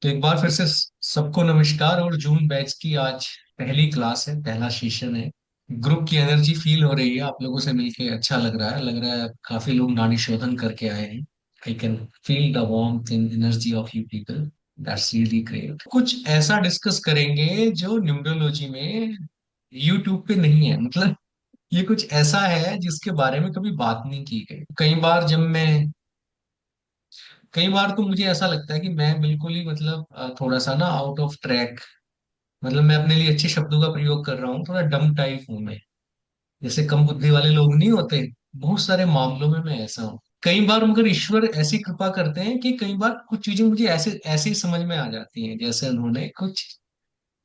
तो एक बार फिर से सबको नमस्कार। और जून बैच की आज पहली क्लास है, पहला सेशन है। ग्रुप की एनर्जी फील हो रही है, आप लोगों से मिलके अच्छा लग रहा है काफी लोग नाड़ी शोधन करके आए हैं। I can feel the warmth in energy of you people. That's really great. कुछ ऐसा डिस्कस करेंगे जो न्यूमरोलॉजी में यूट्यूब पे नहीं है, मतलब ये कुछ ऐसा है जिसके बारे में कभी बात नहीं की गई। कई बार तो मुझे ऐसा लगता है कि मैं बिल्कुल ही मतलब थोड़ा सा ना आउट ऑफ ट्रैक, मतलब मैं अपने लिए अच्छे शब्दों का प्रयोग कर रहा हूँ, थोड़ा डम टाइप हूँ मैं। जैसे कम बुद्धि वाले लोग नहीं होते, बहुत सारे मामलों में मैं ऐसा हूँ कई बार। मगर ईश्वर ऐसी कृपा करते हैं कि कई बार कुछ चीजें मुझे ऐसे ऐसे ही समझ में आ जाती हैं, जैसे उन्होंने कुछ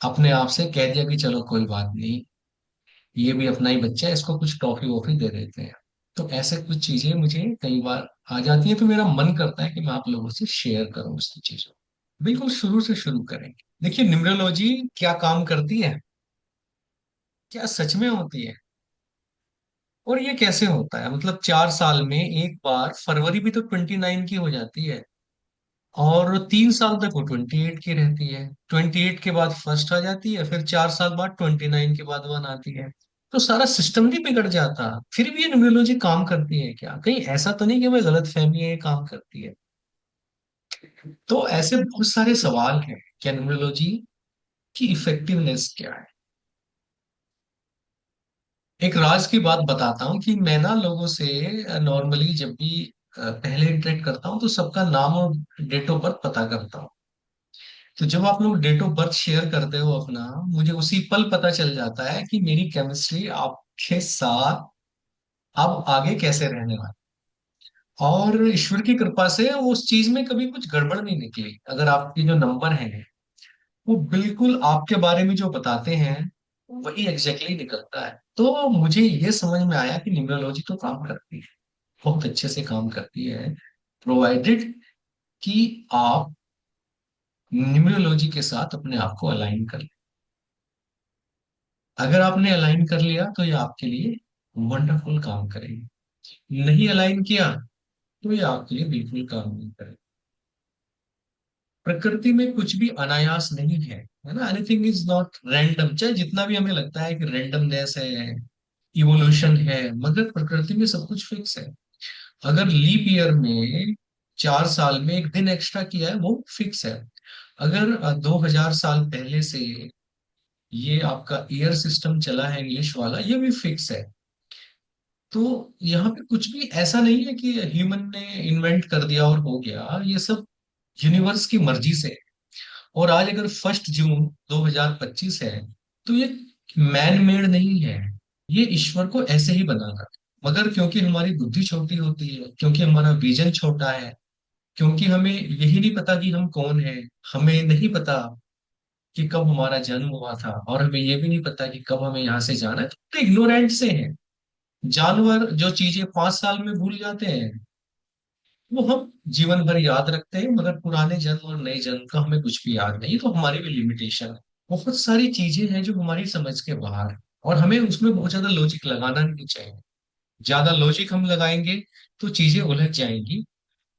अपने आप से कह दिया कि चलो कोई बात नहीं, ये भी अपना ही बच्चा है, इसको कुछ टॉफी वॉफी दे देते हैं। तो ऐसे कुछ चीजें मुझे कई बार आ जाती हैं, तो मेरा मन करता है कि मैं आप लोगों से शेयर करूं इस चीजों को। बिल्कुल शुरू से शुरू करेंगे। देखिए, न्यूमरोलॉजी क्या काम करती है, क्या सच में होती है, और ये कैसे होता है। मतलब 4 साल में एक बार फरवरी भी तो 29 की हो जाती है, और 3 साल तक वो 28 की रहती है। 28 के बाद फर्स्ट आ जाती है, फिर 4 साल बाद 29 के बाद वन आती है। तो सारा सिस्टम नहीं बिगड़ जाता। फिर भी ये न्यूमरोलॉजी काम करती है क्या? कहीं ऐसा तो नहीं कि मैं गलत फहमी है, ये काम करती है? तो ऐसे बहुत सारे सवाल हैं। क्या न्यूमरोलॉजी की इफेक्टिवनेस क्या है? एक राज की बात बताता हूँ कि मैं ना लोगों से नॉर्मली जब भी पहले इंटरेक्ट करता हूँ तो सबका नाम और डेट ऑफ बर्थ पता करता हूँ। तो जब आप लोग डेट ऑफ बर्थ शेयर करते हो अपना, मुझे उसी पल पता चल जाता है कि मेरी केमिस्ट्री आपके साथ अब आगे कैसे रहने वाली। और ईश्वर की कृपा से उस चीज में कभी कुछ गड़बड़ नहीं निकली। अगर आपके जो नंबर हैं वो बिल्कुल आपके बारे में जो बताते हैं वही एग्जैक्टली निकलता है। तो मुझे ये समझ में आया कि न्यूमरोलॉजी तो काम करती है, बहुत अच्छे से काम करती है, प्रोवाइडेड कि आप न्यूमरोलॉजी के साथ अपने आप को अलाइन कर। अगर आपने अलाइन कर लिया तो ये आपके लिए वंडरफुल काम करेगी। नहीं अलाइन किया तो ये आपके लिए बिल्कुल काम नहीं करेगा। प्रकृति में कुछ भी अनायास नहीं है ना। एनीथिंग इज नॉट रैंडम, चाहे जितना भी हमें लगता है कि रैंडमनेस है, इवोल्यूशन है, मगर प्रकृति में सब कुछ फिक्स है। अगर लीप ईयर में 4 साल में एक दिन एक्स्ट्रा किया है वो फिक्स है। अगर 2000 साल पहले से ये आपका ईयर सिस्टम चला है इंग्लिश वाला, ये भी फिक्स है। तो यहाँ पे कुछ भी ऐसा नहीं है कि ह्यूमन ने इन्वेंट कर दिया और हो गया, ये सब यूनिवर्स की मर्जी से है। और आज अगर 1 जून 2025 है तो ये मैन मेड नहीं है, ये ईश्वर को ऐसे ही बना था। मगर क्योंकि हमारी बुद्धि छोटी होती है, क्योंकि हमारा विजन छोटा है, क्योंकि हमें यही नहीं पता कि हम कौन है, हमें नहीं पता कि कब हमारा जन्म हुआ था, और हमें ये भी नहीं पता कि कब हमें यहाँ से जाना है, तो इग्नोरेंट से है। जानवर जो चीजें 5 साल में भूल जाते हैं वो हम जीवन भर याद रखते हैं, मगर पुराने जन्म और नए जन्म का हमें कुछ भी याद नहीं। तो हमारी भी लिमिटेशन है। बहुत सारी चीजें हैं जो हमारी समझ के बाहर है, और हमें उसमें बहुत ज्यादा लॉजिक लगाना नहीं चाहिए। ज्यादा लॉजिक हम लगाएंगे तो चीजें उलझ जाएंगी।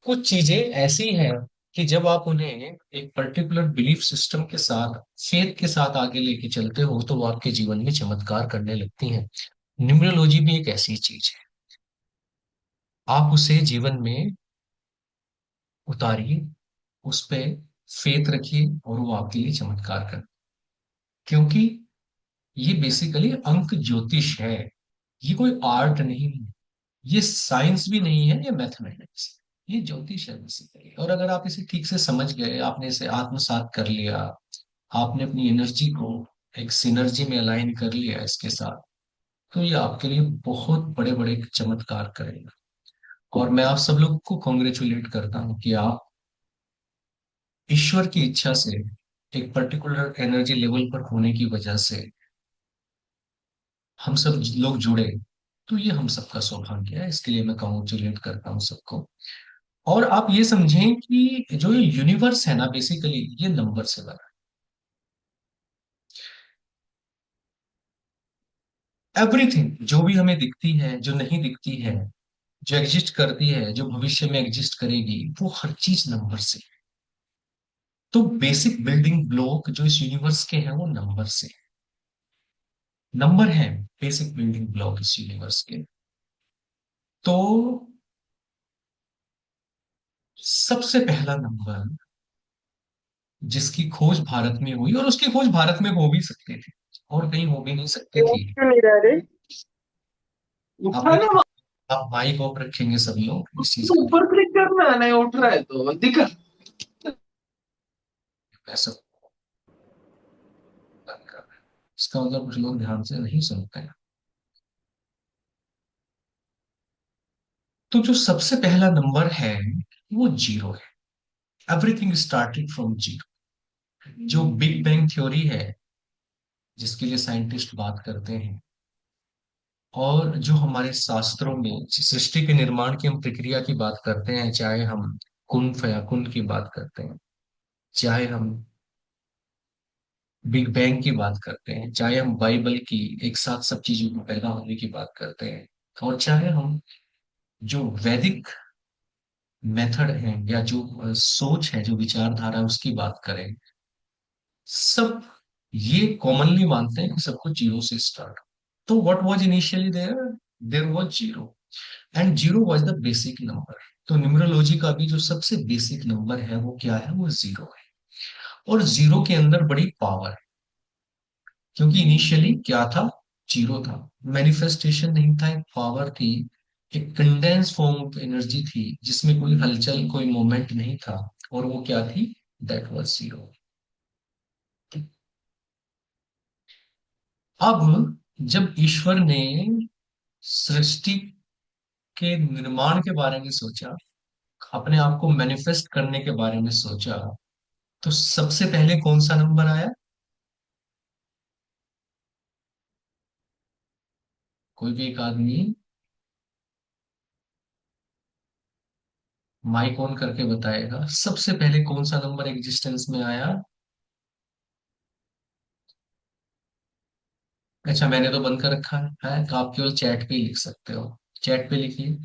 कुछ चीजें ऐसी हैं कि जब आप उन्हें एक पर्टिकुलर बिलीफ सिस्टम के साथ, फेथ के साथ आगे लेके चलते हो तो वो आपके जीवन में चमत्कार करने लगती हैं। न्यूमरोलॉजी भी एक ऐसी चीज है, आप उसे जीवन में उतारिए, उस पे फेथ रखिए, और वो आपके लिए चमत्कार कर। क्योंकि ये बेसिकली अंक ज्योतिष है, ये कोई आर्ट नहीं है, ये साइंस भी नहीं है, ये मैथमेटिक्स, ये ज्योतिष है बेसिकली। और अगर आप इसे ठीक से समझ गए, आपने इसे आत्मसात कर लिया, आपने अपनी एनर्जी को एक सिनर्जी में अलाइन कर लिया इसके साथ, तो ये आपके लिए बहुत बड़े बड़े चमत्कार करेगा। और मैं आप सब लोग को कॉन्ग्रेचुलेट करता हूँ कि आप ईश्वर की इच्छा से एक पर्टिकुलर एनर्जी लेवल पर होने की वजह से हम सब लोग जुड़े। तो ये हम सबका सौभाग्य है, इसके लिए मैं कॉन्ग्रेचुलेट करता हूँ सबको। और आप ये समझें कि जो ये यूनिवर्स है ना, बेसिकली ये नंबर से बना है। एवरीथिंग जो भी हमें दिखती है, जो नहीं दिखती है, जो एग्जिस्ट करती है, जो भविष्य में एग्जिस्ट करेगी, वो हर चीज नंबर से है। तो बेसिक बिल्डिंग ब्लॉक जो इस यूनिवर्स के हैं वो नंबर से, नंबर है बेसिक बिल्डिंग ब्लॉक इस यूनिवर्स के। तो सबसे पहला नंबर जिसकी खोज भारत में हुई, और उसकी खोज भारत में हो भी सकती थी और कहीं हो भी नहीं सकती क्यों थी। क्यों नहीं रह रहे? आप उठा ना वहाँ। आप माइक ऑफ रखेंगे सब लोग इस चीज तो का ऊपर क्लिक करना है, नहीं उठ रहा है तो दिक्कत। ऐसा बंद कर रहे हैं। इसका मतलब कुछ लोग ध्यान से नहीं सुनते हैं। तो जो सबसे पहला नंबर है वो जीरो है। Everything started from zero. जो बिग बैंग थ्योरी है जिसके लिए साइंटिस्ट बात करते हैं, और जो हमारे शास्त्रों में सृष्टि के निर्माण की हम प्रक्रिया की बात करते हैं, चाहे हम कुन फयाकुन की बात करते हैं, चाहे हम बिग बैंग की बात करते हैं, चाहे हम बाइबल की एक साथ सब चीजों को पैदा होने की बात करते हैं, और चाहे हम जो वैदिक मेथड है या जो सोच है, जो विचारधारा है, उसकी बात करें, सब ये कॉमनली मानते हैं कि सब कुछ जीरो से स्टार्ट। तो what was initially there? There was zero, and zero was the basic number. तो न्यूमरोलॉजी का भी जो सबसे बेसिक नंबर है वो क्या है? वो जीरो है। और जीरो के अंदर बड़ी पावर है, क्योंकि इनिशियली क्या था? जीरो था। मैनिफेस्टेशन नहीं था, एक पावर थी, एक कंडेंस फॉर्म ऑफ एनर्जी थी जिसमें कोई हलचल, कोई मोमेंट नहीं था। और वो क्या थी? That was zero. अब जब ईश्वर ने सृष्टि के निर्माण के बारे में सोचा, अपने आप को मैनिफेस्ट करने के बारे में सोचा, तो सबसे पहले कौन सा नंबर आया? कोई भी एक आदमी माइक ऑन करके बताएगा, सबसे पहले कौन सा नंबर एग्जिस्टेंस में आया? अच्छा, मैंने तो बंद कर रखा है, तो आप केवल चैट पे ही लिख सकते हो। चैट पे लिखिए,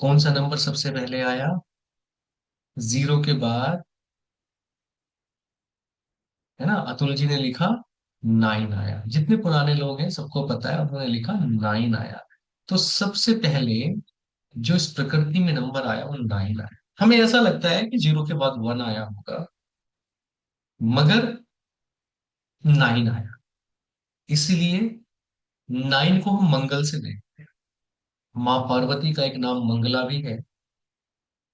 कौन सा नंबर सबसे पहले आया? जीरो के बाद, है ना, अतुल जी ने लिखा नाइन आया। जितने पुराने लोग हैं सबको पता है, उन्होंने लिखा नाइन आया। तो सबसे पहले जो इस प्रकृति में नंबर आया वो नाइन आया। हमें ऐसा लगता है कि जीरो के बाद वन आया होगा, मगर नाइन आया। इसीलिए नाइन को हम मंगल से देखते हैं। माँ पार्वती का एक नाम मंगला भी है।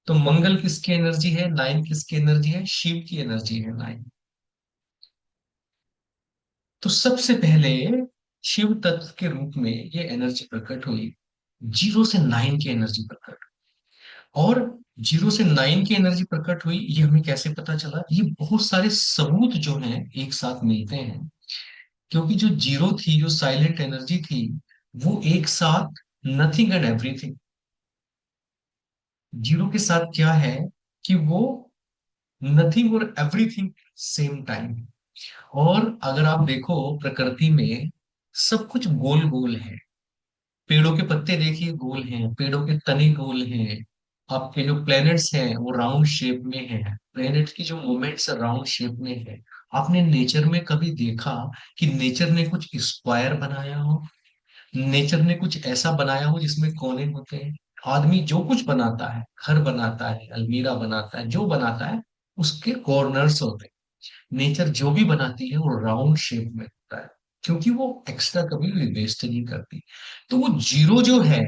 तो मंगल किसकी एनर्जी है? नाइन किसकी एनर्जी है? शिव की एनर्जी है नाइन। तो सबसे पहले शिव तत्व के रूप में ये एनर्जी प्रकट हुई, जीरो से नाइन की एनर्जी प्रकट। और जीरो से नाइन की एनर्जी प्रकट हुई, ये हमें कैसे पता चला? ये बहुत सारे सबूत जो हैं एक साथ मिलते हैं। क्योंकि जो जीरो थी, जो साइलेंट एनर्जी थी, वो एक साथ नथिंग एंड एवरीथिंग। जीरो के साथ क्या है कि वो नथिंग और एवरीथिंग सेम टाइम। और अगर आप देखो प्रकृति में सब कुछ गोल गोल है। पेड़ों के पत्ते देखिए गोल हैं, पेड़ों के तने गोल हैं। आपके जो प्लैनेट्स हैं वो राउंड शेप में हैं, प्लैनेट की जो मूवमेंट्स राउंड शेप में है। आपने नेचर में कभी देखा कि नेचर ने कुछ स्क्वायर बनाया हो? नेचर ने कुछ ऐसा बनाया हो जिसमें कोने होते हैं? आदमी जो कुछ बनाता है, घर बनाता है, अलमीरा बनाता है, जो बनाता है, उसके कॉर्नर्स होते हैं। नेचर जो भी बनाती है वो राउंड शेप में होता है, क्योंकि वो एक्स्ट्रा कभी भी वेस्ट नहीं करती। तो वो जीरो जो है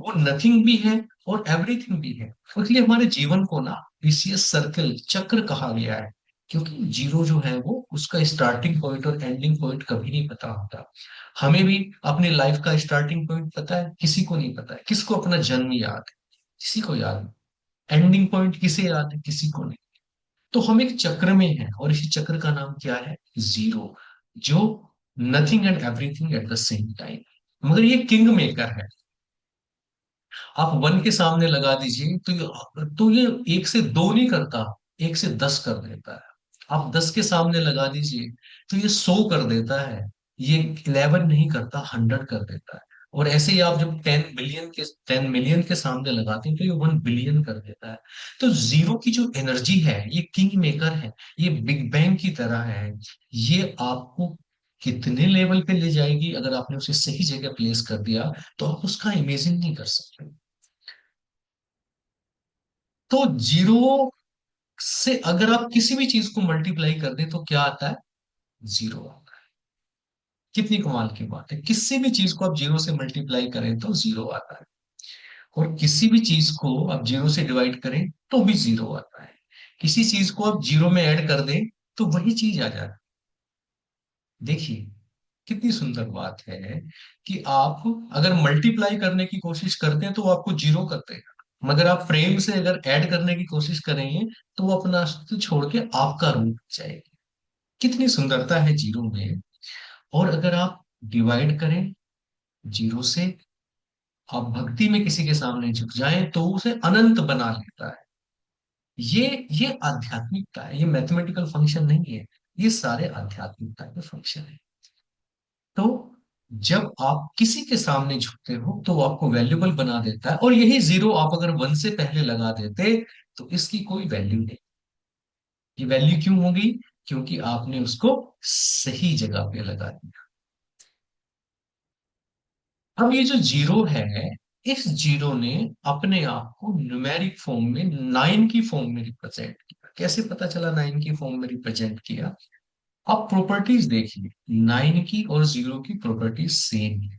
वो नथिंग भी है और एवरीथिंग भी है। इसलिए हमारे जीवन को ना विशियस सर्कल, चक्र कहा गया है। क्योंकि जीरो जो है वो उसका स्टार्टिंग पॉइंट और एंडिंग पॉइंट कभी नहीं पता होता। हमें भी अपनी लाइफ का स्टार्टिंग पॉइंट पता है? किसी को नहीं पता है। किसको अपना जन्म याद है? किसी को याद नहीं। एंडिंग पॉइंट किसे याद है? किसी को नहीं। तो हम एक चक्र में हैं, और इसी चक्र का नाम क्या है? जीरो। जो nothing and everything at the same time. मगर ये किंग मेकर है। आप वन के सामने लगा दीजिए तो ये एक से दो नहीं करता, एक से 10 कर देता है। आप 10 के सामने लगा दीजिए तो ये 100 कर देता है। ये 11 नहीं करता, 100 कर देता है। और ऐसे ही आप जब 10 मिलियन के सामने लगाते हैं तो ये 1 बिलियन कर देता है। तो जीरो की जो एनर्जी है ये किंग मेकर है, ये बिग बैंग की तरह है। ये आपको कितने लेवल पे ले जाएगी अगर आपने उसे सही जगह प्लेस कर दिया, तो आप उसका इमेजिन नहीं कर सकते। तो जीरो से अगर आप किसी भी चीज को मल्टीप्लाई कर दें तो क्या आता है? जीरो आता है। कितनी कमाल की बात है, किसी भी चीज को आप जीरो से मल्टीप्लाई करें तो जीरो आता है, और किसी भी चीज को आप जीरो से डिवाइड करें तो भी जीरो आता है। किसी चीज को आप जीरो में ऐड कर दें तो वही चीज आ जाती है। देखिए कितनी सुंदर बात है कि आप अगर मल्टीप्लाई करने की कोशिश करते हैं तो वो आपको जीरो कर देगा, मगर आप फ्रेम से अगर ऐड करने की कोशिश करेंगे तो वो अपना अस्तित्व छोड़ के आपका रूप जाएगी। कितनी सुंदरता है जीरो में। और अगर आप डिवाइड करें जीरो से, आप भक्ति में किसी के सामने झुक जाएं तो उसे अनंत बना लेता है। ये आध्यात्मिकता है, ये मैथमेटिकल फंक्शन नहीं है, ये सारे आध्यात्मिकता के फंक्शन है। तो जब आप किसी के सामने झुकते हो तो वो आपको वैल्यूबल बना देता है, और यही जीरो आप अगर वन से पहले लगा देते तो इसकी कोई वैल्यू नहीं। ये वैल्यू क्यों होगी? क्योंकि आपने उसको सही जगह पे लगा दिया। अब ये जो जीरो है, इस जीरो ने अपने आप को न्यूमेरिक फॉर्म में नाइन की फॉर्म में रिप्रेजेंट किया। कैसे पता चला नाइन की फॉर्म में रिप्रेजेंट किया? अब प्रॉपर्टीज देखिए, नाइन की और जीरो की प्रॉपर्टीज सेम है।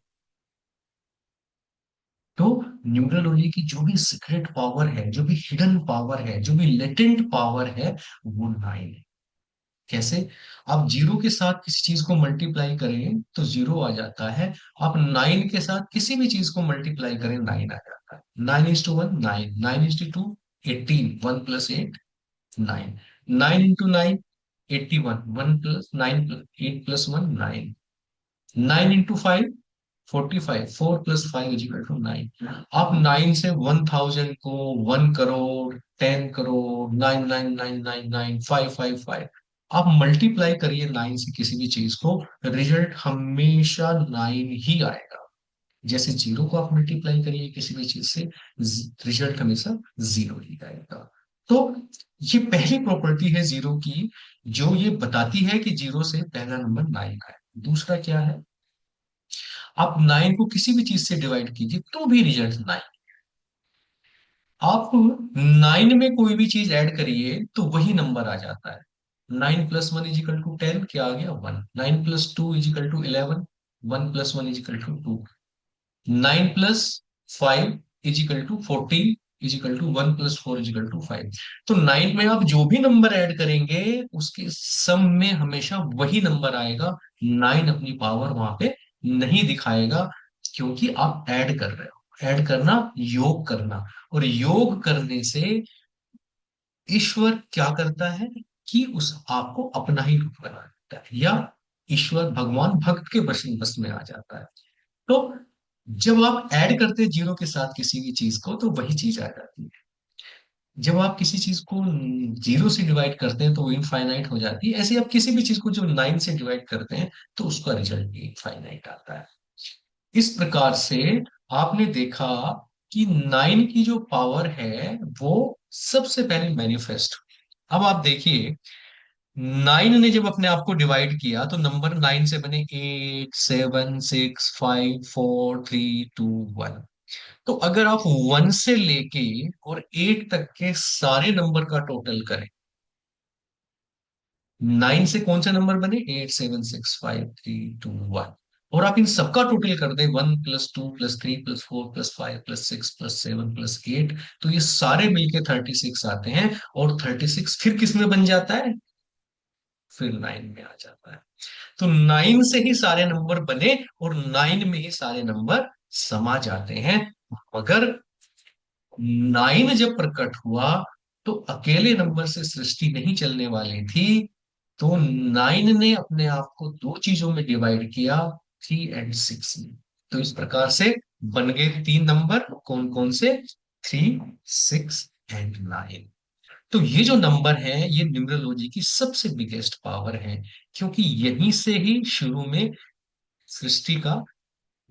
तो न्यूमरोलॉजी की जो भी सीक्रेट पावर है, जो भी हिडन पावर है, जो भी लेटेंट पावर है, वो नाइन है। कैसे? आप जीरो के साथ किसी चीज को मल्टीप्लाई करें तो जीरो आ जाता है। आप नाइन के साथ किसी भी चीज को मल्टीप्लाई करें, नाइन आ जाता है। 9:1 9, 9:2 18, 1+8 9, 9:9 81, 1+9 8+1 9, 9 × 5 45, 4+5 = 9। आप 9 से 1000 को 1 करोड़, 10 करोड़, 99999 555, आप मल्टीप्लाई करिए नाइन से किसी भी चीज को, रिजल्ट हमेशा नाइन ही आएगा। जैसे जीरो को आप मल्टीप्लाई करिए किसी भी चीज से, रिजल्ट हमेशा जीरो ही आएगा। तो ये पहली प्रॉपर्टी है जीरो की, जो ये बताती है कि जीरो से पहला नंबर नाइन आए। दूसरा क्या है? आप नाइन को किसी भी चीज से डिवाइड कीजिए तो भी रिजल्ट नाइन। आप नाइन में कोई भी चीज ऐड करिए तो वही नंबर आ जाता है। 9+1 = 10, क्या आ गया? 1। 9+2 = 11, 1+1 = 2। 9+5 = 14, 1+4 = 5। तो नाइन में आप जो भी नंबर ऐड करेंगे उसके सम में हमेशा वही नंबर आएगा। नाइन अपनी पावर वहां पे नहीं दिखाएगा, क्योंकि आप ऐड कर रहे हो। ऐड करना, योग करना, और योग करने से ईश्वर क्या करता है कि उस आपको अपना ही रूप बना देता है, या ईश्वर भगवान भक्त के बस में आ जाता है। तो जब आप ऐड करते हैं जीरो के साथ किसी भी चीज को तो वही चीज आ जाती है। जब आप किसी चीज को जीरो से डिवाइड करते हैं तो वो इनफाइनाइट हो जाती है। ऐसे आप किसी भी चीज को जो नाइन से डिवाइड करते हैं तो उसका रिजल्ट भी इनफाइनाइट आता है। इस प्रकार से आपने देखा कि नाइन की जो पावर है वो सबसे पहले मैनिफेस्ट। अब आप देखिए, नाइन ने जब अपने आप को डिवाइड किया तो नंबर नाइन से बने 8 7 6 5 4 3 2 1। तो अगर आप वन से लेके और एट तक के सारे नंबर का टोटल करें, नाइन से कौन से नंबर बने? 8 7 6 5 3 2 1। और आप इन सबका टोटल कर दें, 1+2+3+4+5+6+7+8, तो ये सारे मिलके 36 आते हैं। और 36 फिर किस में बन जाता है? फिर नाइन में आ जाता है। तो नाइन से ही सारे नंबर बने और नाइन में ही सारे नंबर समा जाते हैं। मगर नाइन जब प्रकट हुआ तो अकेले नंबर से सृष्टि नहीं चलने वाली थी। तो नाइन ने अपने आप को दो चीजों में डिवाइड किया, 3 और 6 में। तो इस प्रकार से बन गए तीन नंबर। कौन कौन से? 3, 6 एंड 9। तो ये जो नंबर है ये न्यूमरोलॉजी की सबसे बिगेस्ट पावर है, क्योंकि यहीं से ही शुरू में सृष्टि का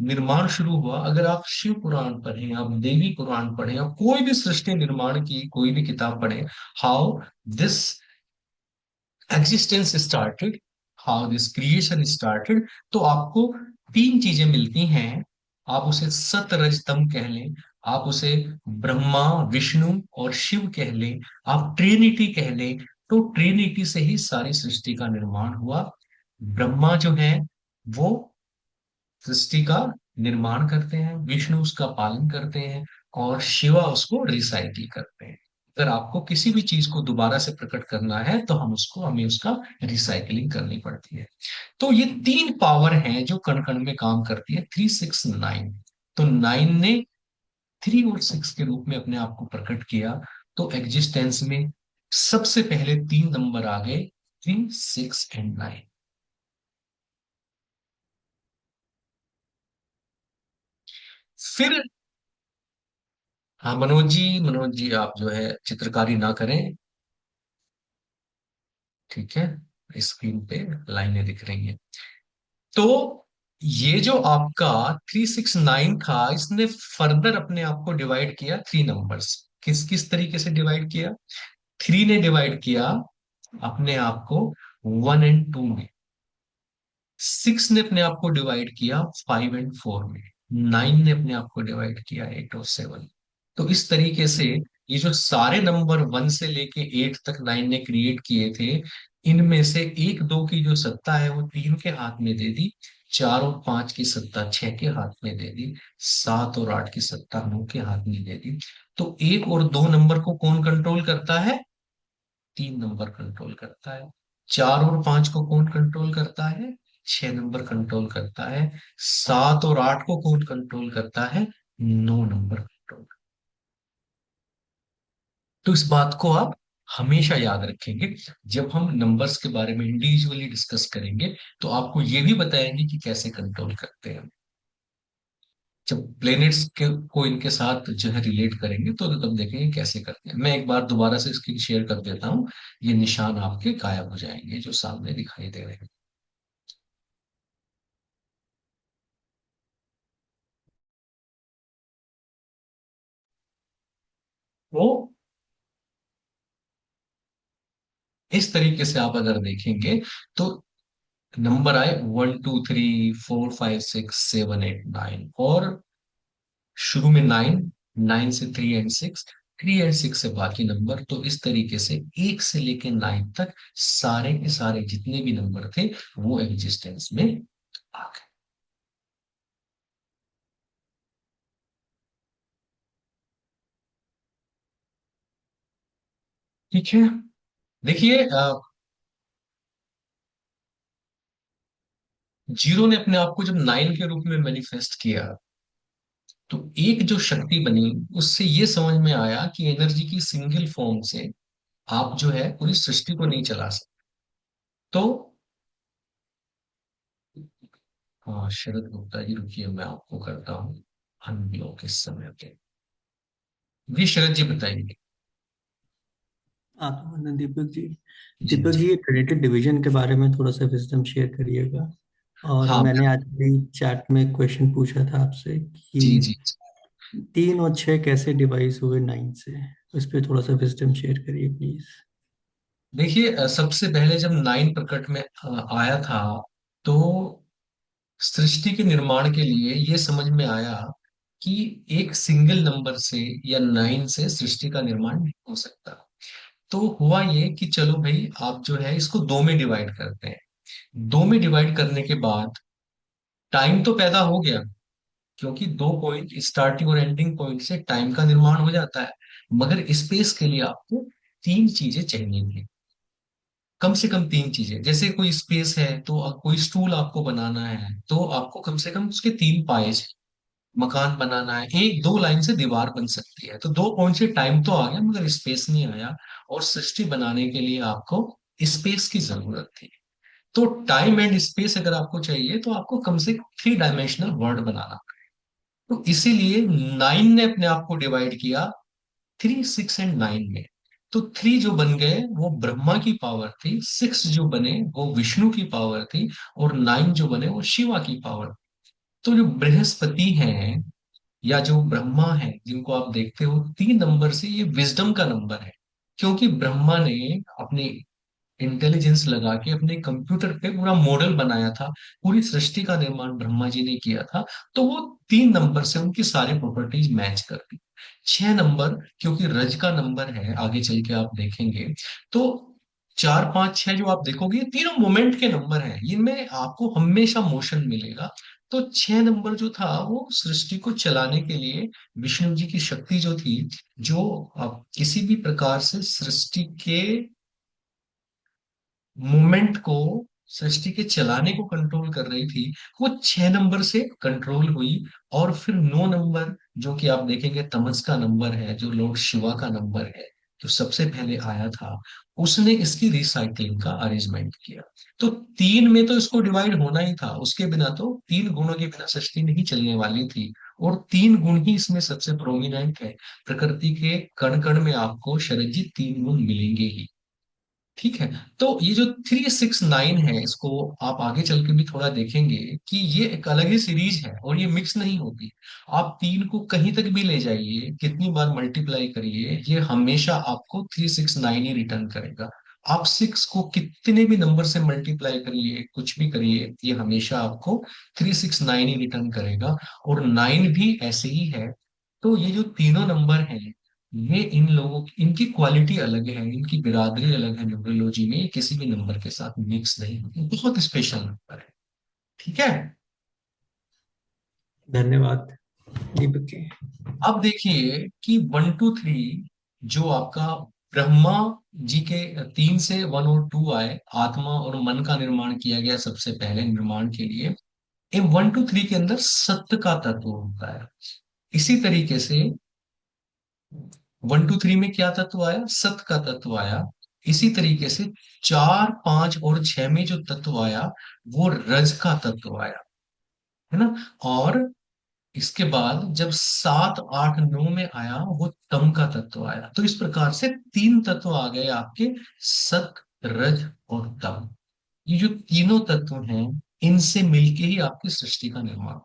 निर्माण शुरू हुआ, अगर आप शिव पुराण पढ़ें, आप देवी पुराण पढ़ें, आप कोई भी सृष्टि निर्माण की कोई भी किताब पढ़ें, how this existence started, how this creation started, तो आपको तीन चीजें मिलती हैं। आप उसे सत रज तम कह लें, आप उसे ब्रह्मा विष्णु और शिव कह लें, आप ट्रिनिटी कह लें, तो ट्रिनिटी से ही सारी सृष्टि का निर्माण हुआ। ब्रह्मा जो है वो सृष्टि का निर्माण करते हैं, विष्णु उसका पालन करते हैं, और शिवा उसको रिसाइकिल करते हैं। अगर आपको किसी भी चीज को दोबारा से प्रकट करना है तो हमें उसका रिसाइकलिंग करनी पड़ती है। तो ये तीन पावर हैं जो कण कण में काम करती है, 3 6 9। तो 9 ने 3 और 6 के रूप में अपने आप को प्रकट किया। तो एग्जिस्टेंस में सबसे पहले तीन नंबर आ गए, 3 6 एंड 9। फिर हाँ मनोज जी, मनोज जी आप जो है चित्रकारी ना करें, ठीक है। स्क्रीन पे लाइनें दिख रही हैं। तो ये जो आपका 3 6 9 था, इसने फर्दर अपने आप को डिवाइड किया थ्री नंबर्स। किस किस तरीके से डिवाइड किया? थ्री ने डिवाइड किया अपने आप को 1 एंड 2 में, सिक्स ने अपने आप को डिवाइड किया 5 एंड 4 में, नाइन ने अपने आप को डिवाइड किया 8 और 7। तो इस तरीके से ये जो सारे नंबर 1 से लेके 8 तक नाइन ने क्रिएट किए थे, इनमें से एक दो की जो सत्ता है वो तीन के हाथ में दे दी, 4 और 5 की सत्ता 6 के हाथ में दे दी, 7 और 8 की सत्ता 9 के हाथ में दे दी। तो 1 और 2 नंबर को कौन कंट्रोल करता है? 3 नंबर कंट्रोल करता है। 4 और 5 को कौन कंट्रोल करता है? 6 नंबर कंट्रोल करता है। 7 और 8 को कौन कंट्रोल करता है? 9 नंबर कंट्रोल। तो इस बात को आप हमेशा याद रखेंगे। जब हम नंबर्स के बारे में इंडिविजुअली डिस्कस करेंगे तो आपको ये भी बताएंगे कि कैसे कंट्रोल करते हैं। जब प्लेनेट्स के को इनके साथ जो है रिलेट करेंगे तो तब देखेंगे कैसे करते हैं। मैं एक बार दोबारा से स्क्रीन शेयर कर देता हूँ, ये निशान आपके गायब हो जाएंगे जो सामने दिखाई दे रहे हैं। वो इस तरीके से आप अगर देखेंगे तो नंबर आए 1 2 3 4 5 6 7 8 9, और शुरू में 9, 9 से 3 एंड 6, 3 एंड 6 से बाकी नंबर। तो इस तरीके से 1 से लेके 9 तक सारे के सारे जितने भी नंबर थे वो एग्जिस्टेंस में आ गए। ठीक है। देखिए जीरो ने अपने आप को जब 9 के रूप में मैनिफेस्ट किया तो एक जो शक्ति बनी, उससे ये समझ में आया कि एनर्जी की सिंगल फॉर्म से आप जो है पूरी सृष्टि को नहीं चला सकते। तो हाँ शरद गुप्ता जी रुकिए, मैं आपको करता हूँ अनब्लॉक इस समय पे। जी शरद जी बताइए। आप दीपक जी, जी दीपक जी। जी ये क्रेडिट डिवीजन के बारे में थोड़ा सा विजडम शेयर करिएगा। और हाँ मैंने आज भी चैट में क्वेश्चन पूछा था आपसे कि जी जी। 3 और 6 कैसे डिवाइस हुए 9 से। उस पर थोड़ा सा विजडम शेयर करिए प्लीज। देखिए सबसे पहले जब 9 प्रकट में आया था तो सृष्टि के निर्माण के लिए ये समझ में आया कि एक सिंगल नंबर से या 9 से सृष्टि का निर्माण नहीं हो सकता। तो हुआ ये कि चलो भाई आप जो है इसको दो में डिवाइड करते हैं। दो में डिवाइड करने के बाद टाइम तो पैदा हो गया, क्योंकि दो पॉइंट स्टार्टिंग और एंडिंग पॉइंट से टाइम का निर्माण हो जाता है। मगर स्पेस के लिए आपको तीन चीजें चाहिए थी, कम से कम तीन चीजें। जैसे कोई स्पेस है तो कोई स्टूल आपको बनाना है तो आपको कम से कम उसके तीन पाए चाहिए। मकान बनाना है, एक दो लाइन से दीवार बन सकती है। तो दो पॉइंट से टाइम तो आ गया मगर स्पेस नहीं आया, और सृष्टि बनाने के लिए आपको स्पेस की जरूरत थी। तो टाइम एंड स्पेस अगर आपको चाहिए तो आपको कम से कम 3 डायमेंशनल वर्ल्ड बनाना। तो इसीलिए 9 ने अपने आप को डिवाइड किया 3 6 एंड 9 में। तो थ्री जो बन गए वो ब्रह्मा की पावर थी, सिक्स जो बने वो विष्णु की पावर थी, और 9 जो बने वो शिवा की पावर। तो जो बृहस्पति हैं या जो ब्रह्मा है जिनको आप देखते हो 3 नंबर से, ये विजडम का नंबर है। क्योंकि ब्रह्मा ने अपने इंटेलिजेंस लगा के अपने कंप्यूटर पे पूरा मॉडल बनाया था, पूरी सृष्टि का निर्माण ब्रह्मा जी ने किया था। तो वो 3 नंबर से उनकी सारी प्रॉपर्टीज मैच करती। 6 नंबर क्योंकि रज का नंबर है, आगे चल के आप देखेंगे। तो 4 5 6 जो आप देखोगे ये तीनों मोमेंट के नंबर हैं, इनमें आपको हमेशा मोशन मिलेगा। तो 6 नंबर जो था वो सृष्टि को चलाने के लिए विष्णु जी की शक्ति जो थी, जो किसी भी प्रकार से सृष्टि के मूवमेंट को, सृष्टि के चलाने को कंट्रोल कर रही थी, वो 6 नंबर से कंट्रोल हुई। और फिर 9 नंबर जो कि आप देखेंगे तमस का नंबर है, जो लॉर्ड शिवा का नंबर है, जो सबसे पहले आया था, उसने इसकी रिसाइकलिंग का अरेंजमेंट किया। तो 3 में तो इसको डिवाइड होना ही था, उसके बिना तो 3 गुणों के बिना सृष्टि नहीं चलने वाली थी। और 3 गुण ही इसमें सबसे प्रोमिनेंट है। प्रकृति के कण कण में आपको शरद जी 3 गुण मिलेंगे ही। ठीक है। तो ये जो 369 है, इसको आप आगे चल के भी थोड़ा देखेंगे कि ये एक अलग ही सीरीज है और ये मिक्स नहीं होती। आप 3 को कहीं तक भी ले जाइए, कितनी बार मल्टीप्लाई करिए, ये हमेशा आपको 369 ही रिटर्न करेगा। आप 6 को कितने भी नंबर से मल्टीप्लाई करिए, कुछ भी करिए, ये हमेशा आपको 369 ही रिटर्न करेगा। और 9 भी ऐसे ही है। तो ये जो तीनों नंबर हैं, ये इन लोगों की, इनकी क्वालिटी अलग है, इनकी बिरादरी अलग है, न्यूमरोलॉजी में ये किसी भी नंबर के साथ मिक्स नहीं होती, बहुत स्पेशल नंबर है। ठीक है। धन्यवाद दीपक जी। अब देखिए कि 1 2 3 जो आपका ब्रह्मा जी के 3 से 1 और 2 आए, आत्मा और मन का निर्माण किया गया सबसे पहले निर्माण के लिए। इन 1 2 3 के अंदर सत्य का तत्व होता है। इसी तरीके से 1 2 3 में क्या तत्व आया, सत का तत्व आया। इसी तरीके से 4 5 और 6 में जो तत्व आया वो रज का तत्व आया, है ना। और इसके बाद जब 7 8 9 में आया वो तम का तत्व आया। तो इस प्रकार से 3 तत्व आ गए आपके, सत, रज और तम। ये जो तीनों तत्व हैं, इनसे मिलके ही आपकी सृष्टि का निर्माण।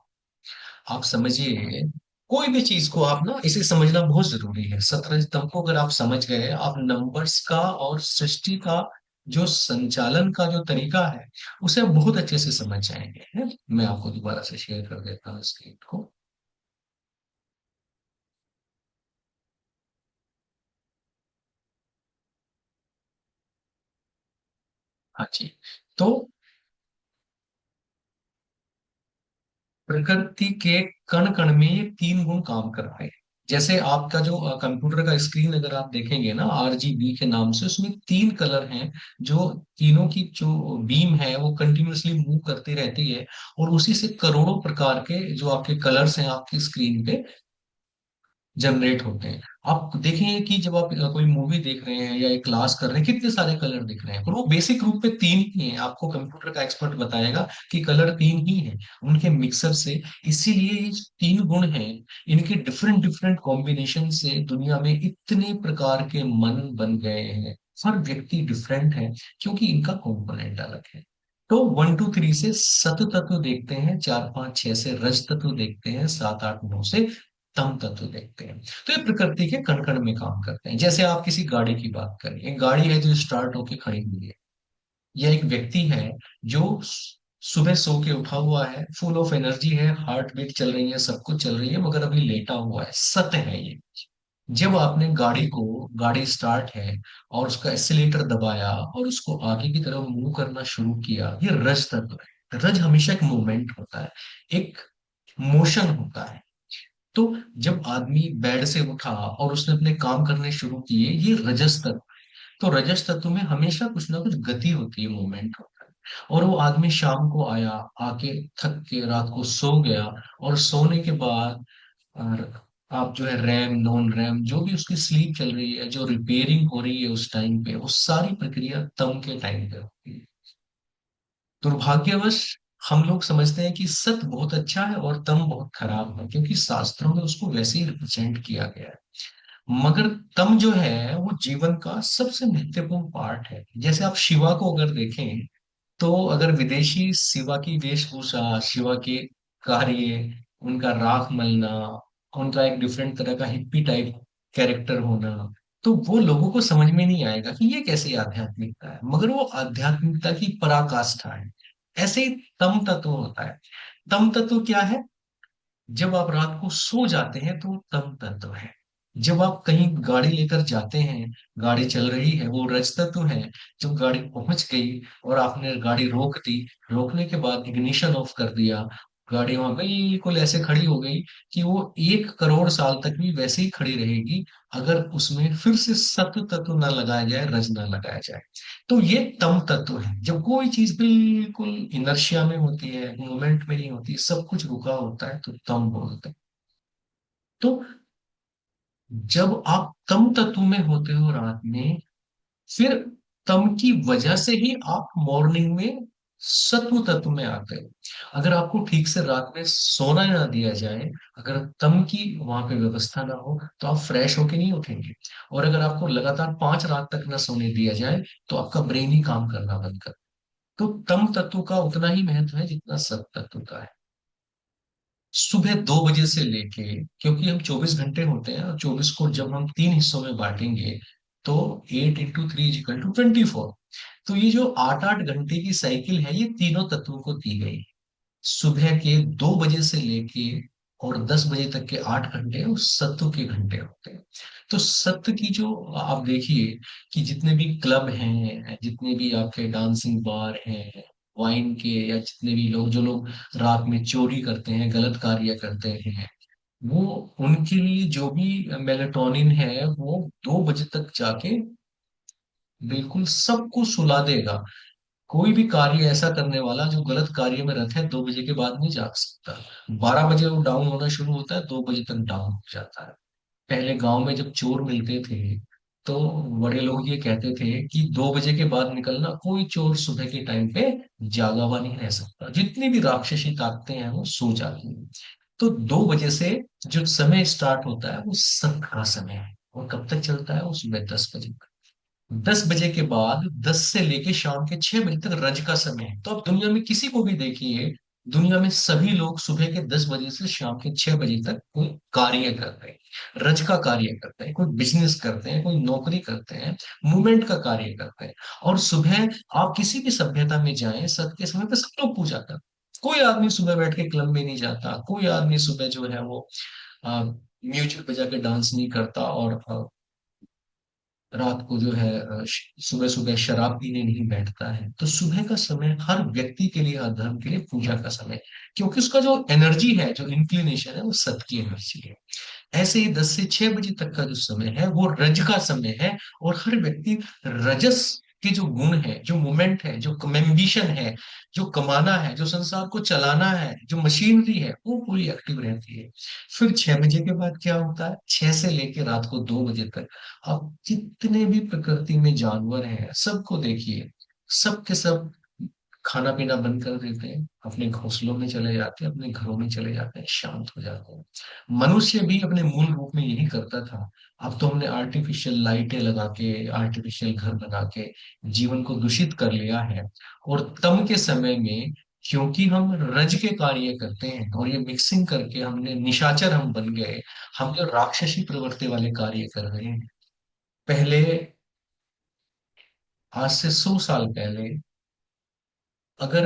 आप समझिए, कोई भी चीज को आप ना, इसे समझना बहुत जरूरी है। शतरंज तम को अगर आप समझ गए, आप नंबर्स का और सृष्टि का जो संचालन का जो तरीका है उसे आप बहुत अच्छे से समझ जाएंगे, है? मैं आपको दोबारा से शेयर कर देता हूँ स्क्रीन को। हाँ जी। तो प्रकृति के कण कण में ये 3 गुण काम कर रहे हैं। जैसे आपका जो कंप्यूटर का स्क्रीन अगर आप देखेंगे ना, RGB के नाम से, उसमें 3 कलर हैं। जो तीनों की जो बीम है वो कंटिन्यूअसली मूव करती रहती है। और उसी से करोड़ों प्रकार के जो आपके कलर्स हैं आपकी स्क्रीन पे जनरेट होते हैं। आप देखेंगे कि जब आप कोई मूवी देख रहे हैं या एक क्लास कर रहे हैं, कितने सारे कलर दिख रहे हैं, पर वो बेसिक रूप में 3 ही हैं। आपको कंप्यूटर का एक्सपर्ट बताएगा कि कलर 3 ही हैं, उनके मिक्सर से। इसीलिए ये 3 गुण हैं, इनके डिफरेंट डिफरेंट कॉम्बिनेशन से दुनिया में इतने प्रकार के मन बन गए हैं। हर व्यक्ति डिफरेंट है क्योंकि इनका कंपोनेंट अलग है। तो 1 2 3 से सत तत्व देखते हैं, 4 5 6 से रज तत्व देखते हैं, 7 8 9 से तम तत्व देखते हैं। तो ये प्रकृति के कण कण में काम करते हैं। जैसे आप किसी गाड़ी की बात करें, एक गाड़ी है जो स्टार्ट होके खड़ी हुई है, या एक व्यक्ति है जो सुबह सो के उठा हुआ है, फुल ऑफ एनर्जी है, हार्ट बीट चल रही है, सब कुछ चल रही है, मगर अभी लेटा हुआ है, सत्य है ये। जब आपने गाड़ी स्टार्ट है और उसका एक्सीलेटर दबाया और उसको आगे की तरफ मूव करना शुरू किया, ये रज तत्व है। रज हमेशा एक मूवमेंट होता है, एक मोशन होता है। तो जब आदमी बेड से उठा और उसने अपने काम करने शुरू किए, ये रजस तत्व। तो रजस तत्व में हमेशा कुछ ना कुछ गति होती है, मूवमेंट होता है। और वो आदमी शाम को आया, आके थक के रात को सो गया, और सोने के बाद और आप जो है रैम नॉन रैम जो भी उसकी स्लीप चल रही है, जो रिपेयरिंग हो रही है उस टाइम पे, वो सारी प्रक्रिया तम के टाइम पे होती है। दुर्भाग्यवश हम लोग समझते हैं कि सत बहुत अच्छा है और तम बहुत खराब है, क्योंकि शास्त्रों में उसको वैसे ही रिप्रेजेंट किया गया है। मगर तम जो है वो जीवन का सबसे महत्वपूर्ण पार्ट है। जैसे आप शिवा को अगर देखें, तो अगर विदेशी शिवा की वेशभूषा, शिवा के कार्य, उनका राख मलना, उनका एक डिफरेंट तरह का हिप्पी टाइप कैरेक्टर होना, तो वो लोगों को समझ में नहीं आएगा कि ये कैसी आध्यात्मिकता है, मगर वो आध्यात्मिकता की पराकाष्ठा है। ऐसे ही तम तत्व होता है। तम तत्व क्या है? जब आप रात को सो जाते हैं तो तम तत्व है। जब आप कहीं गाड़ी लेकर जाते हैं, गाड़ी चल रही है, वो रज तत्व है। जब गाड़ी पहुंच गई और आपने गाड़ी रोक दी, रोकने के बाद इग्निशन ऑफ कर दिया, गाड़ी वहां बिल्कुल ऐसे खड़ी हो गई कि वो 1 करोड़ साल तक भी वैसे ही खड़ी रहेगी, अगर उसमें फिर से सत्व तत्व न लगाया जाए, रज न लगाया जाए। तो ये तम तत्व है। जब कोई चीज बिल्कुल इनर्शिया में होती है, मूवमेंट में नहीं होती, सब कुछ रुका होता है, तो तम बोलते हैं। तो जब आप तम तत्व में होते हो रात में, फिर तम की वजह से ही आप मॉर्निंग में सत्व तत्व में आते हो। अगर आपको ठीक से रात में सोना ना दिया जाए, अगर तम की वहां पे व्यवस्था ना हो, तो आप फ्रेश होके नहीं उठेंगे। और अगर आपको लगातार 5 रात तक ना सोने दिया जाए, तो आपका ब्रेन ही काम करना बंद कर। तो तम तत्व का उतना ही महत्व है जितना सत तत्व का है। सुबह 2 बजे से लेके, क्योंकि हम 24 घंटे होते हैं, और 24 को जब हम 3 हिस्सों में बांटेंगे, तो 8 × 3 = 24। तो ये जो 8 8 घंटे की साइकिल है, ये तीनों तत्वों को दी गई। सुबह के 2 बजे से लेके और 10 बजे तक के 8 घंटे वो सत्व के घंटे होते हैं। तो सत्व की जो आप देखिए कि जितने भी क्लब हैं, जितने भी आपके डांसिंग बार हैं, वाइन के, या जितने भी लोग, जो लोग रात में चोरी करते हैं, गलत कार्य करते हैं, वो, उनके लिए जो भी मेलेटोनिन है, वो 2 बजे तक जाके बिल्कुल सबको सुला देगा। कोई भी कार्य ऐसा करने वाला जो गलत कार्य में रत है, 2 बजे के बाद नहीं जाग सकता। 12 बजे वो डाउन होना शुरू होता है, 2 बजे तक डाउन हो जाता है। पहले गांव में जब चोर मिलते थे, तो बड़े लोग ये कहते थे कि 2 बजे के बाद निकलना, कोई चोर सुबह के टाइम पे जागा हुआ नहीं रह सकता। जितनी भी राक्षसी ताकतें हैं वो सो जाती हैं। तो 2 बजे से जो समय स्टार्ट होता है वो सत्य का समय है, और कब तक चलता है? वो सुबह 10 बजे। 10 बजे के बाद, 10 से लेके शाम के 6 बजे तक रज का समय है। तो अब दुनिया में किसी को भी देखिए, दुनिया में सभी लोग सुबह के 10 बजे से शाम के 6 बजे तक कोई कार्य करते हैं, रज का कार्य करते हैं, कोई बिजनेस करते हैं, कोई नौकरी करते हैं, मूवमेंट का कार्य करते हैं। और सुबह आप किसी भी सभ्यता में जाएं, सत्य के समय पे सब लोग पूजा करते हैं। कोई आदमी सुबह बैठ के क्लब में नहीं जाता, कोई आदमी सुबह जो है वो म्यूजिक बजा के डांस नहीं करता, और रात को जो है सुबह सुबह शराब पीने नहीं बैठता है। तो सुबह का समय हर व्यक्ति के लिए, हर धर्म के लिए पूजा का समय है, क्योंकि उसका जो एनर्जी है, जो इंक्लिनेशन है, वो सत्य की एनर्जी है। ऐसे ही 10 से 6 बजे तक का जो समय है, वो रज का समय है। और हर व्यक्ति रजस के जो गुण है, जो मूवमेंट है, जो एम्बिशन है, जो कमाना है, जो संसार को चलाना है, जो मशीनरी है, वो पूरी एक्टिव रहती है। फिर 6 बजे के बाद क्या होता है? 6 से लेके रात को 2 बजे तक आप जितने भी प्रकृति में जानवर हैं, सबको देखिए, सब के सब खाना पीना बंद कर देते हैं, अपने घोंसलों में चले जाते हैं, अपने घरों में चले जाते हैं, शांत हो जाते हैं। मनुष्य भी अपने मूल रूप में यही करता था। अब तो हमने आर्टिफिशियल लाइटें लगा के, आर्टिफिशियल घर बना के जीवन को दूषित कर लिया है। और तम के समय में, क्योंकि हम रज के कार्य करते हैं, और ये मिक्सिंग करके हमने निशाचर हम बन गए, हम जो राक्षसी प्रवृत्ति वाले कार्य कर रहे हैं। पहले, आज से 100 साल पहले, अगर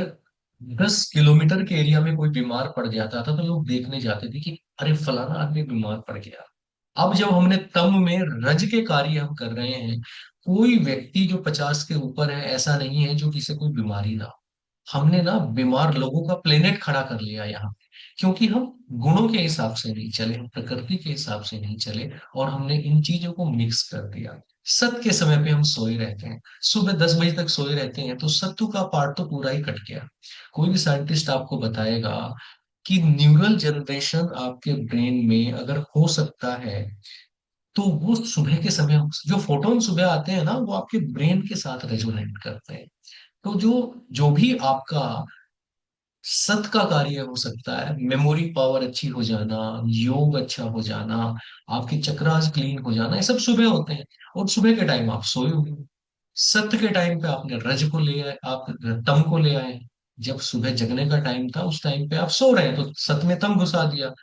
10 किलोमीटर के एरिया में कोई बीमार पड़ जाता था, तो लोग देखने जाते थे कि अरे फलाना आदमी बीमार पड़ गया। अब जब हमने तम में रज के कार्य हम कर रहे हैं, कोई व्यक्ति जो 50 के ऊपर है, ऐसा नहीं है जो किसी कोई बीमारी ना हो। हमने ना बीमार लोगों का प्लेनेट खड़ा कर लिया यहाँ पे, क्योंकि हम गुणों के हिसाब से नहीं चले, हम प्रकृति के हिसाब से नहीं चले, और हमने इन चीजों को मिक्स कर दिया। सत्य के समय पे हम सोए रहते हैं, सुबह 10 बजे तक सोए रहते हैं, तो सत्व का पार्ट तो पूरा ही कट गया। कोई भी साइंटिस्ट आपको बताएगा कि न्यूरल जनरेशन आपके ब्रेन में अगर हो सकता है, तो वो सुबह के समय, जो फोटोन सुबह आते हैं ना, वो आपके ब्रेन के साथ रेजोनेट करते हैं। तो जो जो भी आपका सत का कार्य हो सकता है, मेमोरी पावर अच्छी हो जाना, योग अच्छा हो जाना, आपके चक्रास क्लीन हो जाना, ये सब सुबह होते हैं। और सुबह के टाइम आप सोए होंगे, सत्य के टाइम पे आपने रज को ले आए, आप तम को ले आए, जब सुबह जगने का टाइम था उस टाइम पे आप सो रहे हैं तो सत में तम घुसा दिया,